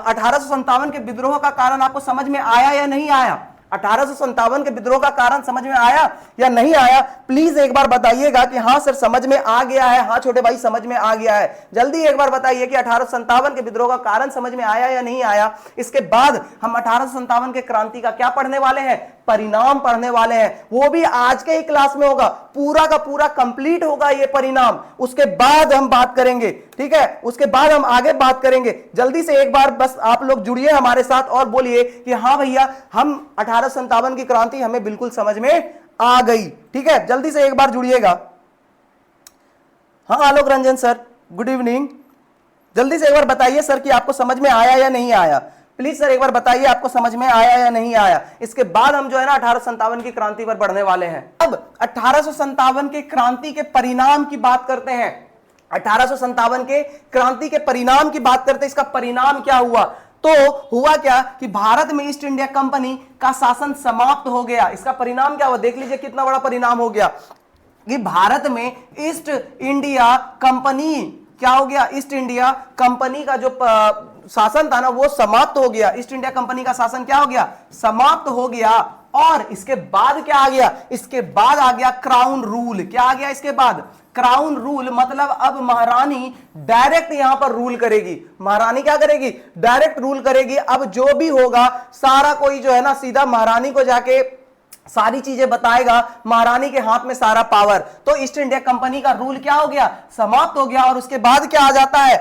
1857 के विद्रोह का कारण आपको समझ में आया या नहीं आया। 1857 के विद्रोह का कारण समझ में आया या नहीं आया, प्लीज एक बार बताइएगा कि हाँ सर समझ में आ गया है, हाँ छोटे भाई समझ में आ गया है। जल्दी एक बार बताइए कि 1857 के विद्रोह का कारण समझ में आया या नहीं आया। इसके बाद हम 1857 के क्रांति का क्या पढ़ने वाले हैं, परिणाम पढ़ने वाले हैं। वो भी आज के ही क्लास में होगा, पूरा का पूरा कंप्लीट होगा ये परिणाम। उसके बाद हम बात करेंगे, ठीक है, उसके बाद हम आगे बात करेंगे। जल्दी से एक बार बस आप लोग जुड़िए हमारे साथ और बोलिए कि हाँ भैया हम 1857 की क्रांति हमें बिल्कुल समझ में आ गई। ठीक है, जल्दी से एक बार जुड़िएगा। हाँ Alok Ranjan sir, good evening. जल्दी से एक बार बताइए सर कि आपको समझ में आया या नहीं आया। प्लीज सर एक बार बताइए आपको समझ में आया या नहीं आया। इसके बाद हम जो है ना 1857 की क्रांति पर बढ़ने वाले हैं। अब 1857 के क्रांति के परिणाम की बात करते हैं। 1857 के क्रांति के परिणाम की बात करते हैं। इसका परिणाम क्या हुआ, तो हुआ क्या कि भारत में ईस्ट इंडिया कंपनी का शासन समाप्त हो गया। इसका परिणाम क्या हुआ, देख लीजिए कितना बड़ा परिणाम हो गया कि भारत में ईस्ट इंडिया कंपनी क्या हो गया, ईस्ट इंडिया कंपनी का जो शासन था ना वो समाप्त हो गया। ईस्ट इंडिया कंपनी का शासन क्या हो गया, समाप्त हो गया। और इसके बाद क्या आ गया, इसके बाद आ गया क्राउन रूल। क्या आ गया इसके बाद, क्राउन रूल। मतलब अब महारानी डायरेक्ट यहां पर रूल करेगी। महारानी क्या करेगी, डायरेक्ट रूल करेगी। अब जो भी होगा सारा कोई जो है ना सीधा महारानी को जाके सारी चीजें बताएगा, महारानी के हाथ में सारा पावर। तो ईस्ट इंडिया कंपनी का रूल क्या हो गया, समाप्त हो गया। और उसके बाद क्या आ जाता है,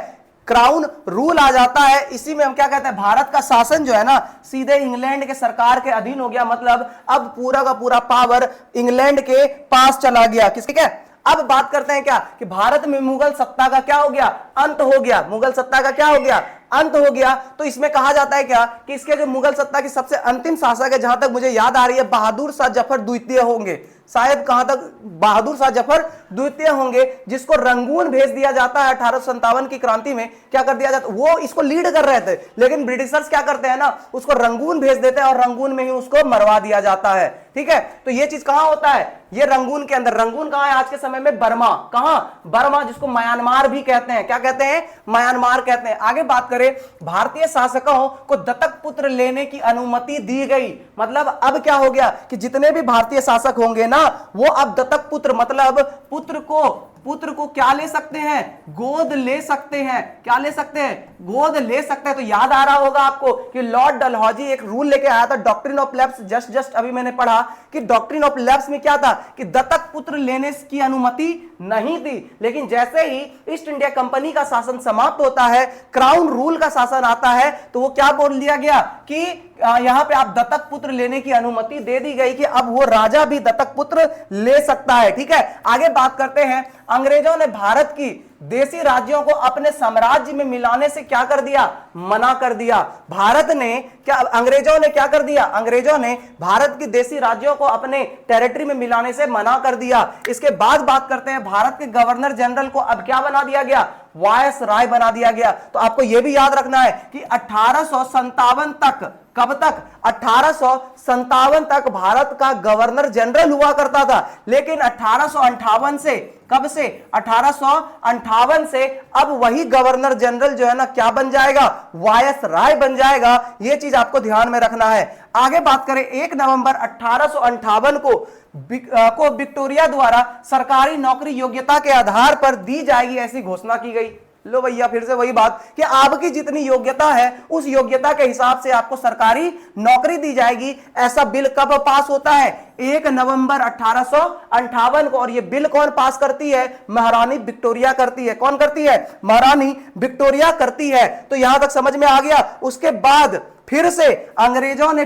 क्राउन रूल आ जाता है। इसी में हम क्या कहते हैं, भारत का शासन जो है ना सीधे इंग्लैंड के सरकार के अधीन हो गया। मतलब अब पूरा का पूरा पावर इंग्लैंड के पास चला गया। किसके, अब बात करते हैं क्या कि भारत में मुगल सत्ता का क्या हो गया, अंत हो गया। मुगल सत्ता का क्या हो गया, अंत हो गया। तो इसमें कहा जाता है क्या कि इसके जो मुगल सत्ता की सबसे अंतिम शासक है, जहां तक मुझे याद आ रही है, बहादुर शाह जफर द्वितीय होंगे। शायद कहां तक बहादुर शाह जफर द्वितीय होंगे, जिसको रंगून भेज दिया जाता है 1857 की क्रांति में। क्या कर दिया जाता, वो इसको लीड कर रहे थे, लेकिन ब्रिटिशर्स क्या करते हैं ना, उसको रंगून भेज देते हैं और रंगून में ही उसको मरवा दिया जाता है। ठीक है, तो ये चीज कहां होता है, ये रंगून के अंदर। रंगून कहां है आज के समय में, बर्मा। कहां, बर्मा, जिसको म्यांमार भी कहते हैं। क्या कहते हैं, म्यांमार कहते हैं। आगे बात करें, भारतीय शासकों को दत्तक पुत्र लेने की अनुमति दी गई। मतलब अब क्या हो गया कि जितने भी भारतीय शासक होंगे ना, वो अब दत्तक पुत्र, मतलब पुत्र को क्या ले सकते हैं, गोद ले सकते हैं। क्या ले सकते हैं, गोद ले सकते हैं। तो याद आ रहा होगा आपको कि लॉर्ड डलहौजी एक रूल लेके आया था, डॉक्ट्रिन ऑफ लैप्स। जस्ट अभी मैंने पढ़ा कि डॉक्ट्रिन ऑफ लैप्स में क्या था कि दत्तक पुत्र लेने की अनुमति नहीं थी। लेकिन जैसे ही ईस्ट इंडिया कंपनी का शासन समाप्त होता है, क्राउन रूल का शासन आता है, तो वो क्या बोल दिया गया कि यहां पे आप दत्तक पुत्र लेने की अनुमति दे दी गई कि अब वो राजा भी दत्तक पुत्र ले सकता है। ठीक है, आगे बात करते हैं। अंग्रेजों ने भारत की देशी राज्यों को अपने साम्राज्य में मिलाने से क्या कर दिया, मना कर दिया। भारत ने क्या, अंग्रेजों ने क्या कर दिया, अंग्रेजों ने भारत की देशी राज्यों को अपने टेरिटरी में मिलाने से मना कर दिया। इसके बाद बात करते हैं, भारत के गवर्नर जनरल को अब क्या बना दिया गया, वायस राय बना दिया गया। तो आपको यह भी याद रखना है कि 1857 तक, कब तक, 1857 तक भारत का गवर्नर जनरल हुआ करता था। लेकिन 1858 से, कब से, 1858 से अब वही गवर्नर जनरल जो है ना क्या बन जाएगा, वायस राय बन जाएगा। यह चीज आपको ध्यान में रखना है। आगे बात करें, 1 नवंबर 1858 को विक्टोरिया द्वारा सरकारी नौकरी योग्यता के आधार पर दी जाएगी, ऐसी घोषणा की गई। लो भैया, फिर से वही बात कि आपकी जितनी योग्यता है उस योग्यता के हिसाब से आपको सरकारी नौकरी दी जाएगी। ऐसा बिल कब पास होता है, 1 नवंबर 1858 को। और ये बिल कौन पास करती है, महारानी विक्टोरिया करती है। कौन करती है, महारानी विक्टोरिया करती है। तो यहां तक समझ में आ गया। उसके बाद फिर से अंग्रेजों ने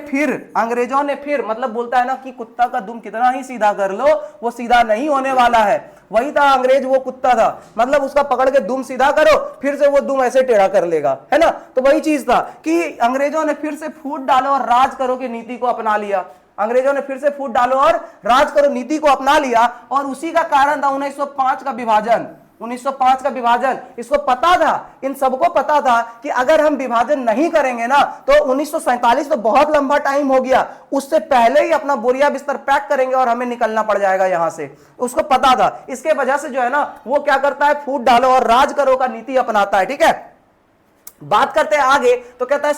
फिर मतलब बोलता है ना कि कुत्ता का दुम कितना ही सीधा कर लो, वो सीधा नहीं होने वाला है। वही था अंग्रेज, वो कुत्ता था, मतलब उसका पकड़ के दुम सीधा करो, फिर से वो दुम ऐसे टेढ़ा कर लेगा, है ना। तो वही चीज था कि अंग्रेजों ने फिर से फूट डालो और राज करो की नीति को अपना लिया। अंग्रेजों ने फिर से फूट डालो और राज करो नीति को अपना लिया। और उसी का कारण था 1905 का विभाजन। 1905 का विभाजन, इसको पता था, इन सबको पता था कि अगर हम विभाजन नहीं करेंगे ना तो 1947 तो बहुत लंबा टाइम हो गया, उससे पहले ही अपना बोरिया बिस्तर पैक करेंगे और हमें निकलना पड़ जाएगा यहां से। उसको पता था, इसके वजह से जो है ना वो क्या करता है, फूट डालो और राज करो का नीति अपनाता है। ठीक है, बात करते हैं आगे। तो कहता है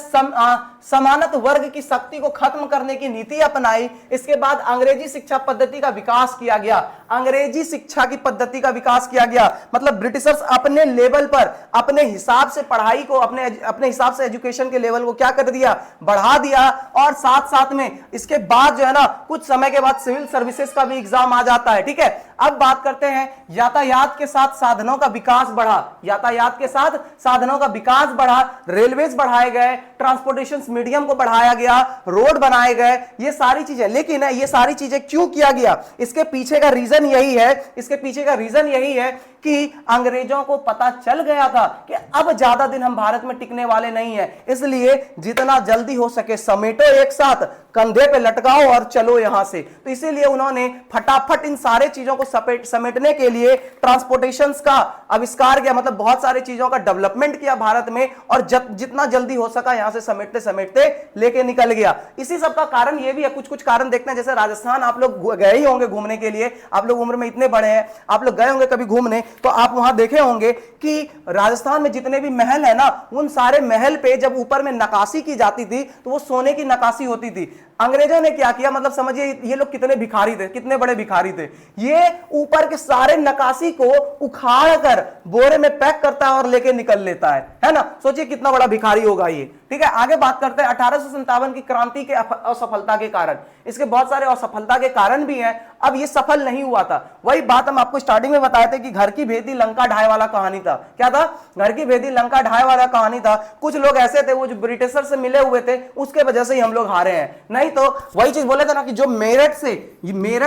समानत वर्ग की शक्ति को खत्म करने की नीति अपनाई। इसके बाद अंग्रेजी शिक्षा पद्धति का विकास किया गया। अंग्रेजी शिक्षा की पद्धति का विकास किया गया, मतलब ब्रिटिशर्स अपने लेवल पर, अपने हिसाब से पढ़ाई को, अपने हिसाब से एजुकेशन के लेवल को क्या कर दिया, बढ़ा दिया। और साथ साथ में इसके बाद जो है ना कुछ समय के बाद सिविल सर्विसेज का भी एग्जाम आ जाता है। ठीक है, अब बात करते हैं यातायात के साथ साधनों का विकास बढ़ा। यातायात के साथ साधनों का विकास बढ़ा, रेलवेज बढ़ाए गए, ट्रांसपोर्टेशन मीडियम को बढ़ाया गया, रोड बनाए गए, ये सारी चीजें। लेकिन ये सारी चीजें क्यों किया गया, इसके पीछे का रीजन यही है, इसके पीछे का रीजन यही है कि अंग्रेजों को पता चल गया था कि अब ज्यादा दिन हम भारत में टिकने वाले नहीं है, इसलिए जितना जल्दी हो सके समेटो एक साथ, कंधे पे लटकाओ और चलो यहां से। तो इसीलिए उन्होंने फटाफट इन सारे चीजों को समेटने के लिए ट्रांसपोर्टेशन का आविष्कार किया, मतलब बहुत सारी चीजों का डेवलपमेंट किया भारत में, और जितना जल्दी हो सका यहां से समेटते समेटते लेके निकल गया। इसी सब का कारण ये भी है, कुछ कुछ कारण देखते हैं। जैसे राजस्थान आप लोग गए ही होंगे घूमने के लिए, आप लोग उम्र में इतने बड़े हैं, आप लोग गए होंगे कभी घूमने, तो आप वहां देखे होंगे कि राजस्थान में जितने भी महल है ना, उन सारे महल पे जब ऊपर में नक्काशी की जाती थी तो वो सोने की नक्काशी होती थी। अंग्रेजों ने क्या किया, मतलब समझिए ये लोग कितने भिखारी थे, कितने बड़े भिखारी थे। ये ऊपर के सारे नक्काशी को उखाड़ कर बोरे में पैक करता है और लेके निकल लेता है ना। सोचिए कितना बड़ा भिखारी होगा ये। ठीक है, आगे बात करते हैं 1857 की क्रांति के असफलता के कारण। इसके बहुत सारे असफलता के कारण भी हैं। अब ये सफल नहीं हुआ था, वही बात हम आपको स्टार्टिंग में बताए थे कि घर की भेदी लंका ढाई वाला कहानी था। क्या था, घर की भेदी लंका ढाई वाला कहानी था। कुछ लोग ऐसे थे वो जो ब्रिटिशर से मिले हुए थे, उसके वजह से ही हम लोग हारे हैं। नहीं तो वही चीज बोले थे ना कि जो मेरठ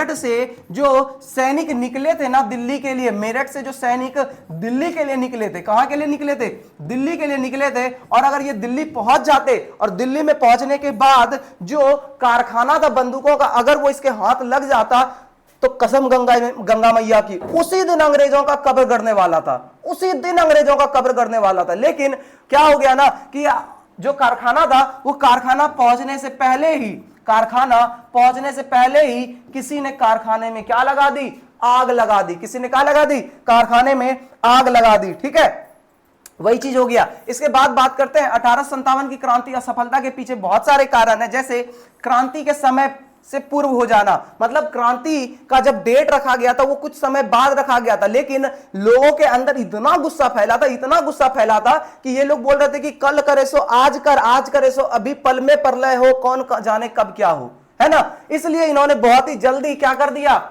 से जो सैनिक निकले थे ना दिल्ली के लिए, मेरठ से जो सैनिक दिल्ली के लिए निकले थे, कहां के लिए निकले थे, दिल्ली के लिए निकले थे। और अगर ये दिल्ली पहुंच जाते और दिल्ली में पहुंचने के बाद जो कारखाना था बंदूकों का, अगर वो इसके हाथ लग जाता तो कसम गंगा मैया की, उसी दिन अंग्रेजों का कब्र करने वाला था, उसी दिन अंग्रेजों का कब्र करने वाला था। लेकिन क्या हो गया ना कि जो कारखाना था वो कारखाना पहुंचने से पहले ही किसी ने कारखाने में क्या लगा दी, आग लगा दी। किसी ने क्या लगा दी, कारखाने में आग लगा दी। ठीक है, वही चीज हो गया। इसके बाद बात करते हैं 1857 की क्रांति असफलता के पीछे बहुत सारे कारण है, जैसे क्रांति के समय से पूर्व हो जाना, मतलब क्रांति का जब डेट रखा गया था वो कुछ समय बाद रखा गया था, लेकिन लोगों के अंदर इतना गुस्सा फैला था कि ये लोग बोल रहे थे कि कल करे सो आज कर, आज करे सो अभी, पल में प्रलय हो, कौन जाने कब क्या हो, है ना। इसलिए इन्होंने बहुत ही जल्दी क्या कर दिया,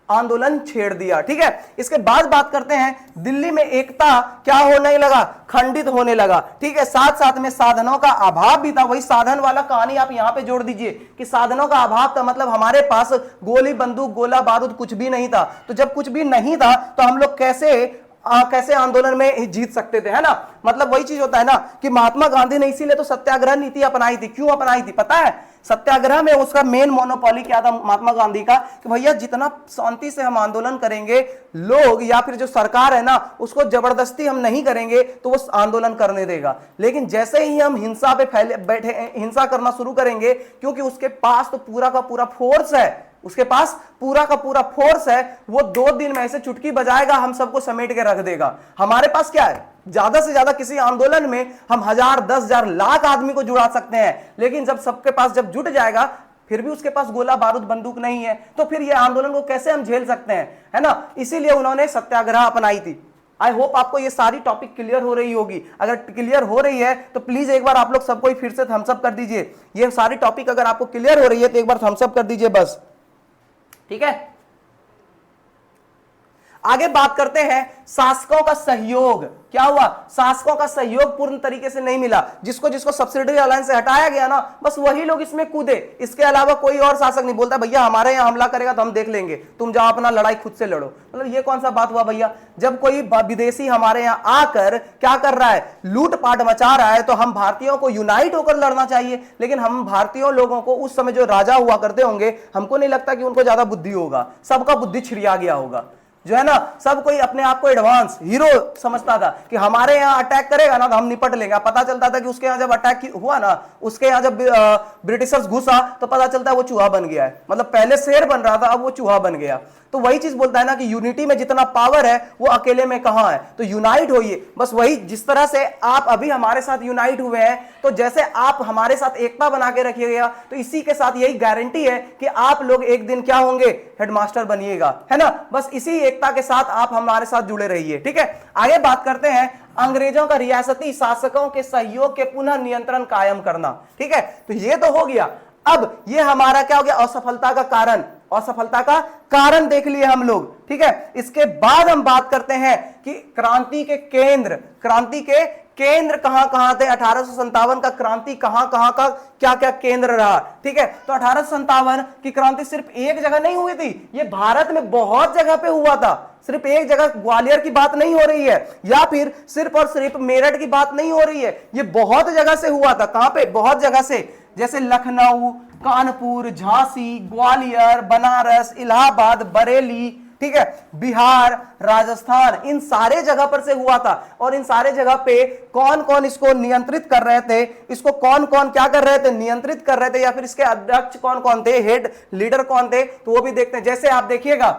आंदोलन छेड़ दिया। ठीक है, इसके बाद बात करते हैं दिल्ली में एकता क्या होने लगा, खंडित होने लगा। ठीक है, साथ साथ में साधनों का अभाव भी था। वही साधन वाला कहानी आप यहां पे जोड़ दीजिए कि साधनों का अभाव था, मतलब हमारे पास गोली बंदूक गोला बारूद कुछ भी नहीं था। तो जब कुछ भी नहीं था तो हम लोग कैसे आंदोलन में जीत सकते थे, है ना। मतलब वही चीज होता है ना कि महात्मा गांधी ने इसीलिए तो सत्याग्रह नीति अपनाई थी। क्यों अपनाई थी पता है? सत्याग्रह में उसका मेन मोनोपोली क्या था महात्मा गांधी का, कि भैया जितना शांति से हम आंदोलन करेंगे, लोग या फिर जो सरकार है ना उसको जबरदस्ती हम नहीं करेंगे तो वो आंदोलन करने देगा। लेकिन जैसे ही हम हिंसा पे हिंसा करना शुरू करेंगे, क्योंकि उसके पास तो पूरा का पूरा फोर्स है, उसके पास पूरा का पूरा फोर्स है, वो 2 दिन में ऐसे चुटकी बजाएगा, हम सबको समेट के रख देगा। हमारे पास क्या है, ज्यादा से ज्यादा किसी आंदोलन में हम 1000, 10,000, लाख आदमी को जुड़ा सकते हैं, लेकिन जब सबके पास जब जुट जाएगा, फिर भी उसके पास गोला बारूद बंदूक नहीं है, तो फिर ये आंदोलन को कैसे हम झेल सकते हैं, है ना। इसीलिए उन्होंने सत्याग्रह अपनाई थी। आई होप आपको ये सारी टॉपिक क्लियर हो रही होगी। अगर क्लियर हो रही है तो प्लीज एक बार आप लोग सबको फिर से थम्स अप कर दीजिए। ये सारी टॉपिक अगर आपको क्लियर हो रही है तो एक बार थम्स अप कर दीजिए बस, ठीक है। आगे बात करते हैं शासकों का सहयोग। क्या हुआ, शासकों का सहयोग पूर्ण तरीके से नहीं मिला। जिसको जिसको सब्सिडरी अलायंस से हटाया गया ना, बस वही लोग इसमें कूदे, इसके अलावा कोई और शासक नहीं। बोलता भैया हमारे यहाँ हमला करेगा तो हम देख लेंगे, तुम जाओ अपना लड़ाई खुद से लड़ो। मतलब ये कौन सा बात हुआ भैया, जब कोई विदेशी हमारे यहाँ आकर क्या कर रहा है, लूटपाट मचा रहा है, तो हम भारतीयों को यूनाइट होकर लड़ना चाहिए। लेकिन हम भारतीयों लोगों को, उस समय जो राजा हुआ करते होंगे, हमको नहीं लगता कि उनको ज्यादा बुद्धि होगा, सबका बुद्धि छिड़िया गया होगा, जो है ना। सब कोई अपने आप को एडवांस हीरो समझता था कि हमारे यहाँ अटैक करेगा ना तो हम निपट लेंगे। पता चलता था कि उसके यहाँ जब अटैक हुआ ना, उसके यहाँ जब ब्रिटिशर्स घुसा तो पता चलता है वो चूहा बन गया है। मतलब पहले शेर बन रहा था, अब वो चूहा बन गया। तो वही चीज बोलता है ना कि यूनिटी में जितना पावर है वो अकेले में कहां है, तो यूनाइट होइए। बस वही जिस तरह से आप अभी हमारे साथ यूनाइट हुए हैं, तो जैसे आप हमारे साथ एकता बना के रखिएगा, तो इसी के साथ यही गारंटी है कि आप लोग एक दिन क्या होंगे, हेडमास्टर बनिएगा, है ना। बस इसी एकता के साथ आप हमारे साथ जुड़े रहिए, ठीक है। आगे बात करते हैं अंग्रेजों का रियासती शासकों के सहयोग के पुनः नियंत्रण कायम करना, ठीक है। तो ये तो हो गया। अब ये हमारा क्या हो गया, असफलता का कारण। असफलता का कारण देख लिए हम लोग, ठीक है। इसके बाद हम बात करते हैं कि क्रांति के केंद्र कहां कहां थे। 1857 का क्रांति कहां कहां का क्या क्या केंद्र रहा, ठीक है। तो 1857 की क्रांति सिर्फ एक जगह नहीं हुई थी, ये भारत में बहुत जगह पे हुआ था। सिर्फ एक जगह ग्वालियर की बात नहीं हो रही है, या फिर सिर्फ और सिर्फ मेरठ की बात नहीं हो रही है, ये बहुत जगह से हुआ था। कहां पे, बहुत जगह से, जैसे लखनऊ, कानपुर, झांसी, ग्वालियर, बनारस, इलाहाबाद, बरेली, ठीक है, बिहार, राजस्थान, इन सारे जगह पर से हुआ था। और इन सारे जगह पे कौन कौन इसको नियंत्रित कर रहे थे, इसको कौन कौन क्या कर रहे थे, नियंत्रित कर रहे थे, या फिर इसके अध्यक्ष कौन कौन थे, हेड लीडर कौन थे, तो वो भी देखते हैं। जैसे आप देखिएगा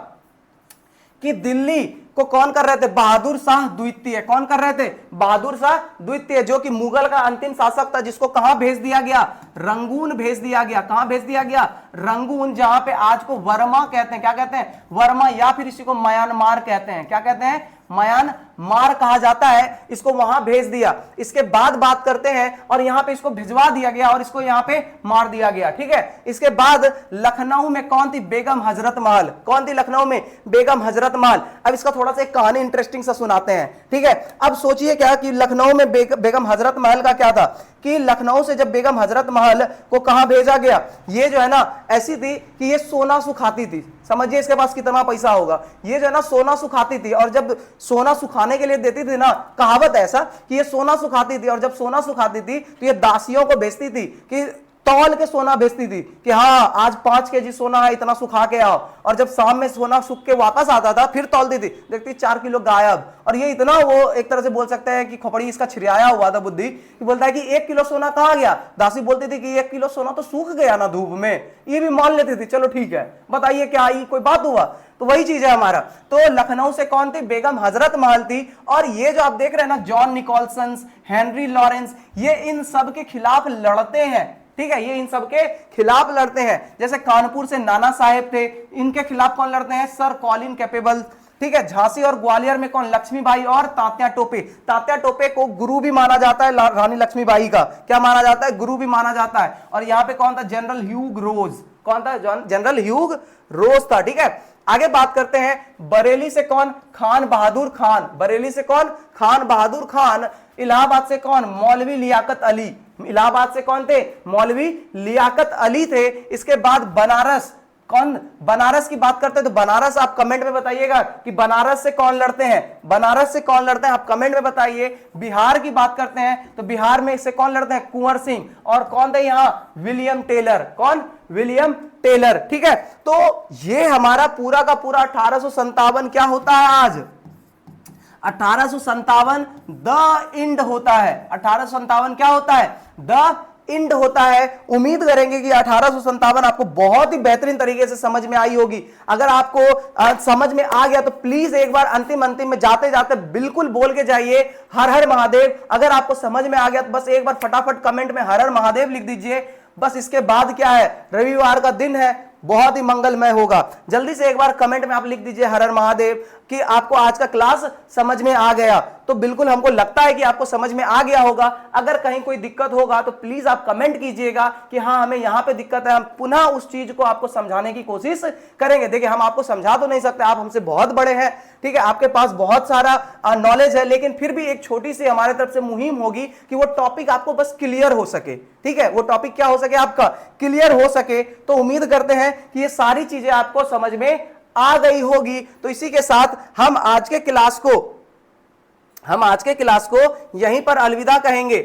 कि दिल्ली को कौन कर रहे थे, बहादुर शाह द्वितीय। कौन कर रहे थे, बहादुर शाह द्वितीय, जो कि मुगल का अंतिम शासक था, जिसको कहां भेज दिया गया, रंगून भेज दिया गया। कहां भेज दिया गया, रंगून, जहां पे आज को वर्मा कहते हैं। क्या कहते हैं, वर्मा, या फिर इसी को म्यांमार कहते हैं। क्या कहते हैं, म्यांमार कहा जाता है। इसको वहां भेज दिया। इसके बाद बात करते हैं, और यहां पे इसको भिजवा दिया गया और इसको यहां पे मार दिया गया, ठीक है। इसके बाद लखनऊ में कौन थी, बेगम हजरत महल। कौन थी लखनऊ में, बेगम हजरत महल। अब इसका थोड़ा सा एक कहानी इंटरेस्टिंग सा सुनाते हैं, ठीक है। अब सोचिए क्या कि लखनऊ में बेगम हजरत महल का क्या था, कि लखनऊ से जब बेगम हजरत महल को कहां भेजा गया, ये जो है ना ऐसी थी कि ये सोना सुखाती थी। समझिए इसके पास कितना पैसा होगा। ये जो है ना सोना सुखाती थी, और जब सोना सुखाने के लिए देती थी ना, कहावत ऐसा कि ये सोना सुखाती थी, और जब सोना सुखाती थी तो ये दासियों को बेचती थी कि तौल के सोना भेजती थी कि हाँ आज 5 केजी सोना है, इतना सुखा के आओ। और जब शाम में सोना सूख के वापस आता था फिर तौलती थी, देखती 4 किलो गायब। और ये इतना, वो एक तरह से बोल सकते हैं कि खोपड़ी इसका छिड़ाया हुआ था बुद्धि, कि बोलता है कि 1 किलो सोना कहाँ गया। दासी बोलती थी कि 1 किलो सोना तो सूख गया ना धूप में। ये भी मान लेती थी, चलो ठीक है, बताइए क्या आई, कोई बात हुआ। तो वही चीज है हमारा। तो लखनऊ से कौन थी? बेगम हजरत महल थी। और ये जो आप देख रहे हैं ना, जॉन निकोलसन, हेनरी लॉरेंस, ये इन सब के खिलाफ लड़ते हैं। ठीक है, ये इन सब के खिलाफ लड़ते हैं। जैसे कानपुर से नाना साहेब थे, इनके खिलाफ कौन लड़ते हैं? Sir Colin capable. ठीक है, झांसी और ग्वालियर में कौन? लक्ष्मीबाई और तात्या टोपे। तात्या टोपे को गुरु भी माना जाता है रानी लक्ष्मीबाई का। क्या माना जाता है? गुरु भी माना जाता है। और यहां पे कौन था? General Hugh Rose. कौन था? जनरल ह्यूग रोज था। ठीक है, आगे बात करते हैं। बरेली से कौन? खान बहादुर खान। बरेली से कौन? खान बहादुर खान। इलाहाबाद से कौन? मौलवी लियाकत अली। इलाहाबाद से कौन थे? मौलवी लियाकत अली थे। इसके बाद बनारस, कौन? बनारस की बात करते हैं तो बनारस आप कमेंट में बताइएगा कि बनारस से कौन लड़ते हैं। बनारस से कौन लड़ते हैं आप कमेंट में बताइए। बिहार की बात करते हैं तो बिहार में से कौन लड़ते हैं? कुंवर सिंह। और कौन थे यहां? William Taylor. कौन? William Taylor. ठीक है, तो ये हमारा पूरा का पूरा 1857 क्या होता है आज? 1857 द इंड होता है। 1857 क्या होता है? द इंड होता है। उम्मीद करेंगे कि 1857 आपको बहुत ही बेहतरीन तरीके से समझ में आई होगी। अगर आपको समझ में आ गया तो प्लीज एक बार अंतिम में जाते जाते बिल्कुल बोल के जाइए हर हर महादेव। अगर आपको समझ में आ गया तो बस एक बार फटाफट कमेंट में हर हर महादेव लिख दीजिए। बस इसके बाद क्या है? रविवार का दिन है, बहुत ही मंगलमय होगा। जल्दी से एक बार कमेंट में आप लिख दीजिए हर हर महादेव कि आपको आज का क्लास समझ में आ गया। तो बिल्कुल हमको लगता है कि आपको समझ में आ गया होगा। अगर कहीं कोई दिक्कत होगा तो प्लीज आप कमेंट कीजिएगा कि हाँ हमें यहां पे दिक्कत है, हम पुनः उस चीज को आपको समझाने की कोशिश करेंगे। देखिए हम आपको समझा तो नहीं सकते, आप हमसे बहुत बड़े हैं। ठीक है, आपके पास बहुत सारा नॉलेज है, लेकिन फिर भी एक छोटी सी हमारे तरफ से मुहिम होगी कि वो टॉपिक आपको बस क्लियर हो सके। ठीक है, वो टॉपिक क्या हो सके? आपका क्लियर हो सके। तो उम्मीद करते हैं कि ये सारी चीजें आपको समझ में आ गई होगी। तो इसी के साथ हम आज के क्लास को यहीं पर अलविदा कहेंगे।